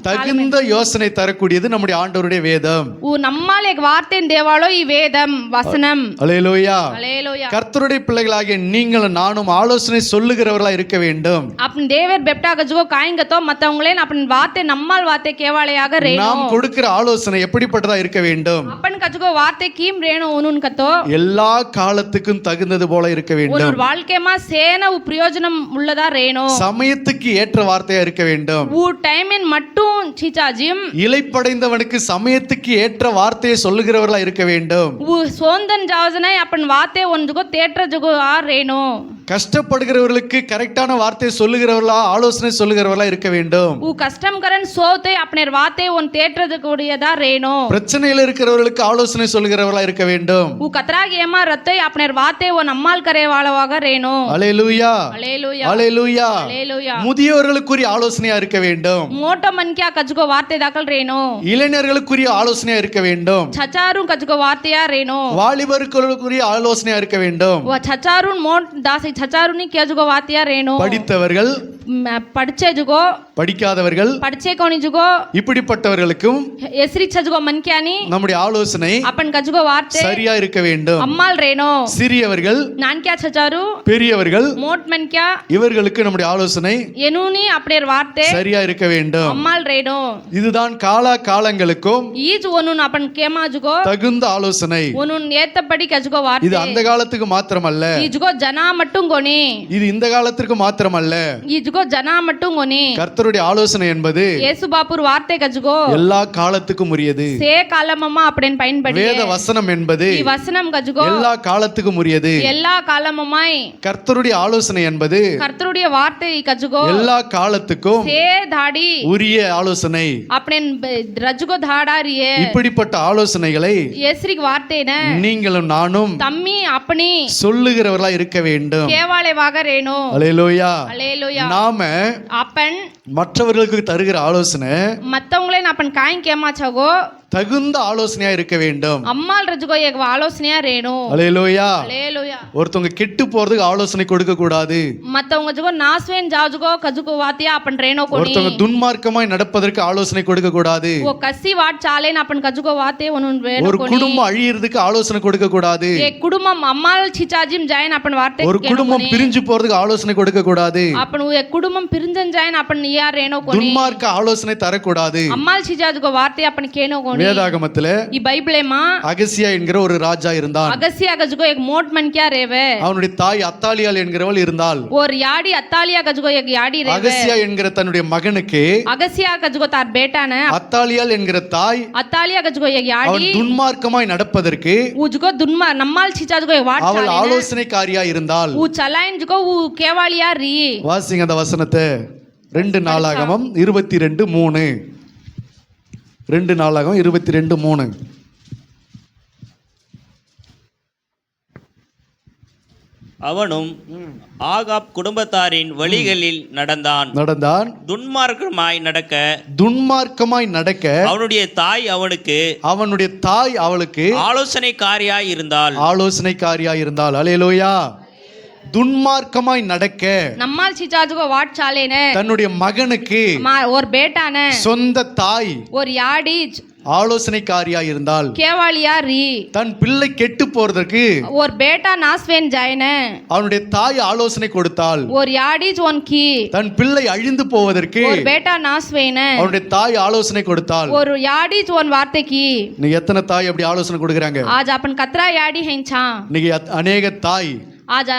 தகுந்த யோசனை தரக்கூடியது நம்முடைய ஆண்டவருடைய வேதம். நம்மால் एक வார்த்தை தேவாலோ ಈ வேதம் வசனம். அல்லேலூயா. அல்லேலூயா. கர்த்தருடைய பிள்ளைகளாகிய நீங்கள் நானும் ஆலோசனை சொல்லுகிறவர்களா இருக்க வேண்டும். அப்பன் தேவர் பெப்டா கஜுகோ காய்ங்கத்தோ மத்தவங்களே அப்பன் வார்த்தை நம்மால் வார்த்தை கேவாளையாக ரேனோ. நாம் கொடுக்கிற ஆலோசனை எப்படிப்பட்டதா இருக்க வேண்டும்? அப்பன் கஜுகோ வார்த்தை கீம் ரேனோ உனுன் கத்தோ எல்லா காலத்துக்கும் தகுந்தது போல இருக்க வேண்டும். ஒரு வாழ்க்கைமா சேன பிரயோஜனம் உள்ளதா ரேனோ. சமயத்துக்கு ஏற்ற வார்த்தையா இருக்க வேண்டும். ஊ டைமின் மட்டும் சீச்சாஜிம் இலைப்படைந்தவனுக்கு சமயத்துக்கு ஏற்ற வார்த்தையை சொல்லுகிறவர்களா இருக்க வேண்டும். ஊ சோந்தன் ஜாவசனை அப்பன் வார்த்தை ஒன்றுகோ தேற்ற ஜுகோ ஆ ரேனோ. கஷ்டப்படுகிறவர்களுக்கு கரெக்டான வார்த்தையை சொல்லுகிறவர்களா ஆலோசனை சொல்லுகிறவர்களா இருக்க வேண்டும். ஊ கஷ்டம் கரன் சோத்தை அப்பனே வார்த்தை ஒன் தேற்றது கூடியதா ரேனோ. பிரச்சனையில இருக்கிறவர்களுக்கு ஆலோசனை சொல்லுகிறவர்களா இருக்க வேண்டும். ஊ கத்ராக ஏமா ரத்தை அப்பனே வார்த்தை ஒன் அம்மாள் கரேவாளவாக ரேனோ. அல்லேலூயா. அல்லேலூயா. அல்லேலூயா. அல்லேலூயா. முதியோர்களுக்குரிய ஆலோசனையா இருக்க வேண்டும். மோட்டோ மன்கியா கஜுகோ வார்த்தை தாக்கல் ரேனோ. இளைஞர்களுக்குரிய ஆலோசனையா இருக்க வேண்டும். சச்சாரும் கஜுகோ வார்த்தையா ரேனோ. வாலிபர்களுக்குரிய ஆலோசனையா இருக்க வேண்டும். சச்சாரும் மோட் தாசி சச்சாருனி கேஜுகோ வார்த்தையா ரேனோ. படித்தவர்கள் पढ़चे जुगो படிக்காதவர்கள் पढ़चे कोणी जुगो இப்படிப்பட்டவர்களுக்கும் एसरी जुगो मन क्या नी நம்முடைய ஆலோசனை अपन का जुगो वार्ते சரியா இருக்க வேண்டும். अम्माल रेनो சிறியவர்கள் नान क्या छचारू பெரியவர்கள் मोट मन क्या இவர்களுக்கு நம்முடைய ஆலோசனை येनूनी अपने वार्ते சரியா இருக்க வேண்டும். अम्माल रेनो இதுதான் காலா காலங்களுக்கும் ईज वनुन अपन केमा जुगो தகுந்த ஆலோசனை. वनुन ஏத்தபடி கஜுகோ இது வார்த்தை அந்த காலத்துக்கு மாத்திரமல்ல, ஈஜுகோ ஜனா மட்டும் கொனி இது இந்த காலத்திற்கு மாத்திரமல்ல. ஈஜுகோ ஜனா மட்டும் கொனி கர்த்தருடைய ஆலோசனை என்பது இயேசு பாப்புர் வார்த்தை கஜுகோ எல்லா காலத்துக்கும் உரியது. சே காலமம்மா அப்படின் பயன்படி வேத வசனம் என்பது ఈ వసనం గజుగో எல்லா காலத்துக்கும் உரியது. எல்லா காலமுமாய் கர்த்தருடைய ஆலோசனை என்பது கர்த்தருடைய வார்த்தை கஜுகோ எல்லா காலத்துக்கும் சே தாடி உரிய ஆலோசனை. அப்படின் ரஜுகோ தாடாரியே இப்படிப்பட்ட ஆலோசனைகளை ஏஸ்ரிக் வார்த்தைன நீங்களும் நானும் தம்மி அப்பனி சொல்லுகிறவர்களா இருக்க வேண்டும். கேவாளே வாகரேனோ அல்லேலூயா. அல்லேலூயா. நாம அப்பன் மற்றவர்களுக்கு தருகிற ஆலோசனை மத்தவங்களே அப்பன் காய் கேமாச்சகோ தகுந்த ஆலோசனையா இருக்க வேண்டும். அம்மாள் ரஜுகோ ஏக ஆலோசனையா ரேனோ அல்லேலூயா. அல்லேலூயா. ஒருத்தவங்க கெட்டு போறதுக்கு ஆலோசனை கொடுக்க கூடாது. மத்தவங்க ஜுகோ நாஸ்வேன் ஜாஜுகோ கஜுகோ வாத்தியா அப்பன் ரேனோ கோனி ஒருத்தவங்க துன்மார்க்கமாய் நடப்பதற்கு ஆலோசனை கொடுக்க கூடாது. ஓ கசி வாட் சாலேன் அப்பன் கஜுகோ வாத்தே ஒனுன் ரேனோ ஒரு கோனி குடும்பம் அழியிறதுக்கு ஆலோசனை கொடுக்க கூடாது. ஏ குடும்பம் அம்மாள் சிச்சாஜிம் ஜாயன் அப்பன் வார்த்தை ஒரு குடும்பம் பிரிஞ்சு போறதுக்கு ஆலோசனை கொடுக்க கூடாது. அப்பன் ஏ குடும்பம் பிரிஞ்சன் ஜாயன் அப்பன் யார் ரேனோ கோனி துன்மார்க்க ஆலோசனை தரக்கூடாது. அம்மாள் சிச்சாஜுகோ வார்த்தை அப்பன் கேனோ கோனி வேதாகமத்திலே ಈ ಬೈಬಲೇಮಾ அகசியா என்கிற ஒரு ராஜா இருந்தான். ಅಗಸ್ಯ ಗಜುಗೋ ಏಕ್ ಮೋಟ್ ಮನ್ ಕ್ಯಾ ರೇವೆ அவனுடைய தாய் அத்தாலியாள் என்கிறவள் இருந்தாள். ಓರ್ ಯಾಡಿ ಅತ್ತಾಲಿಯಾ ಗಜುಗೋ ಏಕ್ ಯಾಡಿ ರೇವೆ அகசியா என்கிற தன்னுடைய மகனுக்கு ಅಗಸ್ಯ ಗಜುಗೋ ತಾರ್ ಬೇಟಾನ அத்தாலியாள் என்கிற தாய் ಅತ್ತಾಲಿಯಾ ಗಜುಗೋ ಏಕ್ ಯಾಡಿ அவன் துன்மார்க்கமாய் நடப்பதற்கு ಉಜುಗೋ ದುನ್ಮಾ ನಮ್ಮಾಲ್ ಚಿಚಾಜುಗೋ ಏಕ್ ವಾಟ್ அவள் ಚಾಲೇನ ஆலோசனைக்காரியா இருந்தாள். ಉ ಚಲೈನ್ ಜುಗೋ ಉ ಕೇವಾಳಿಯಾ ರೀ வாசிங்க அந்த வசனத்தை. 2 நாளாகமம் 22:3. 2 நாளாகமம் 22:3. அவனும் ஆகாப் குடும்பத்தாரின் வழிகளில் நடந்தான். துன்மார்க்கமாய் நடக்க அவனுடைய தாய் அவளுக்கு ஆலோசனைக்காரியாய் இருந்தாள். அல்லேலூயா. துன்மார்க்கமாய் நடக்க நம்மால் சிச்சாஜுகோ வாட் சாலேன தன்னுடைய மகனுக்கு ஓர் பேட்டான சொந்த தாய் ஓர் யாடி ஆலோசனைக்காரியா இருந்தால் கேவாளியா ரீ தன் பிள்ளை கெட்டு போறதற்கு ஒரு பேட்டா நாஸ்வேன் ஜாயன அவனுடைய தாய் ஆலோசனை கொடுத்தாள். ஒரு யாடி ஜோன் கி தன் பிள்ளை அழிந்து போவதற்கு ஒரு பேட்டா நாஸ்வேன அவனுடைய தாய் ஆலோசனை கொடுத்தாள். ஒரு யாடி ஜோன் வார்த்தை கி நீ எத்தனை தாய் அப்படி ஆலோசனை கொடுக்கறாங்க? आज अपन कतरा याडी हेंचा நீங்க अनेक தாய் आज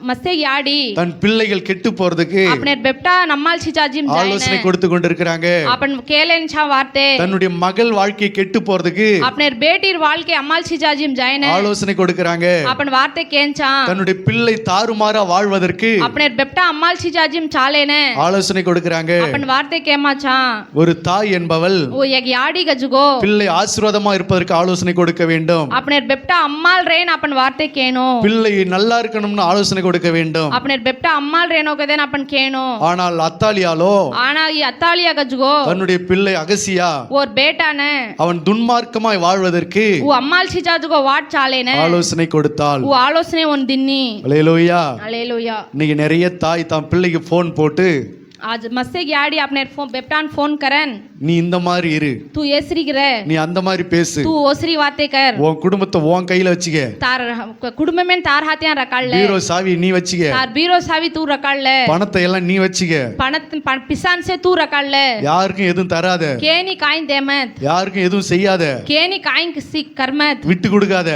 मस्ते याडी தன் பிள்ளைகள் கெட்டு போறதுக்கு अपने बेटा नम्माल छिचाजिम जायने ஆலோசனை கொடுத்து கொண்டிருக்காங்க. अपन केलेंचा वार्ते தன்னுடைய மகள் வாழ்க்கை கெட்டு போறதுக்கு अपने बेटीर வாழ்க்கை अम्माल छिचाजिम जायने ஆலோசனை கொடுக்கறாங்க. अपन वार्ते केंचा தன்னுடைய பிள்ளை தாறுமாறா வாழ்வதற்கு अपने बेटा अम्माल छिचाजिम चालेने ஆலோசனை கொடுக்கறாங்க. अपन वार्ते केमाचा ஒரு தாய் என்பவள் वो एक याडी गजुगो பிள்ளை ஆசீர்வாதமா இருப்பதற்கு ஆலோசனை கொடுக்க வேண்டும். अपने बेटा अम्माल रेन अपन वार्ते केनो பிள்ளை நல்லா இருக்கணும்னு ஆலோசனை கொடுக்க வேண்டும். अपने बेटा अम्माल रेनो के देन अपन केनो ஆனால் அத்தாலியாலோ आना ये अतालिया गजुगो தன்னுடைய பிள்ளை அகசியா और बेटा ने அவன் துன்மார்க்கமாய் வாழ்வதற்கு वो अम्माल छिचाजुगो वाट चालेने ஆலோசனை கொடுத்தாள். वो आलोचने उन दिन्नी அல்லேலூயா. हालेलुया இன்னைக்கு நிறைய தாய் தன் பிள்ளைக்கு போன் போட்டு आज मस्से याडी अपने फोन बेपटान फोन करन நீ இந்த மாதிரி இரு, तू एसरी करे நீ அந்த மாதிரி பேசு, तू ओसरी बातें कर உன் குடும்பத்தை உன் கையில வச்சுக்க, तार कुडुंब में तार हाथियां रकाळ ले பீரோ சாவி நீ வச்சுக்க, तार बीरो सावी तू रकाळ ले பணத்தை எல்லாம் நீ வச்சுக்க, पिसान से तू रकाळ ले யாருக்கும் எதுவும் தராத, केनी काई देमत யாருக்கும் எதுவும் செய்யாத, केनी काई किसी करमत விட்டு கொடுக்காத,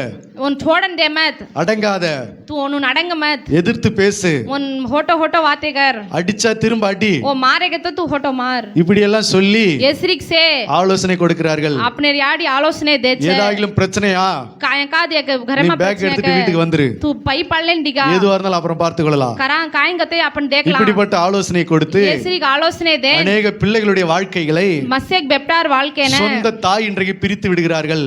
उन छोड़न देमत அடங்காத, तू उन अडंग मत எதிர்த்து பேசு, उन होटो होटो बातें कर அடிச்சா திரும்ப அடி, वो मारेगे तो तू होटो मार இப்படி எல்லாம் சொல்லி एसरिक से ஆலோசனை கொடுக்கிறார்கள். अपने याडी आलोचने दे छे ஏதாகிலும் பிரச்சனையா काय का दे घर நீ में பேக் प्रश्न எடுத்துட்டு வீட்டுக்கு வந்துரு, तू पई पड़लेन दिगा எதுவா இருந்தாலும் அப்புறம் பார்த்துக்கொள்ளலாம். करा काय गते अपन देख ला இப்படிப்பட்ட ஆலோசனை கொடுத்து एसरिक आलोचने दे அநேக பிள்ளைகளுடைய வாழ்க்கைகளை मस्सेक बेपटार वाल के ने சொந்த தாய் இன்றைக்கு பிரித்து விடுகிறார்கள்.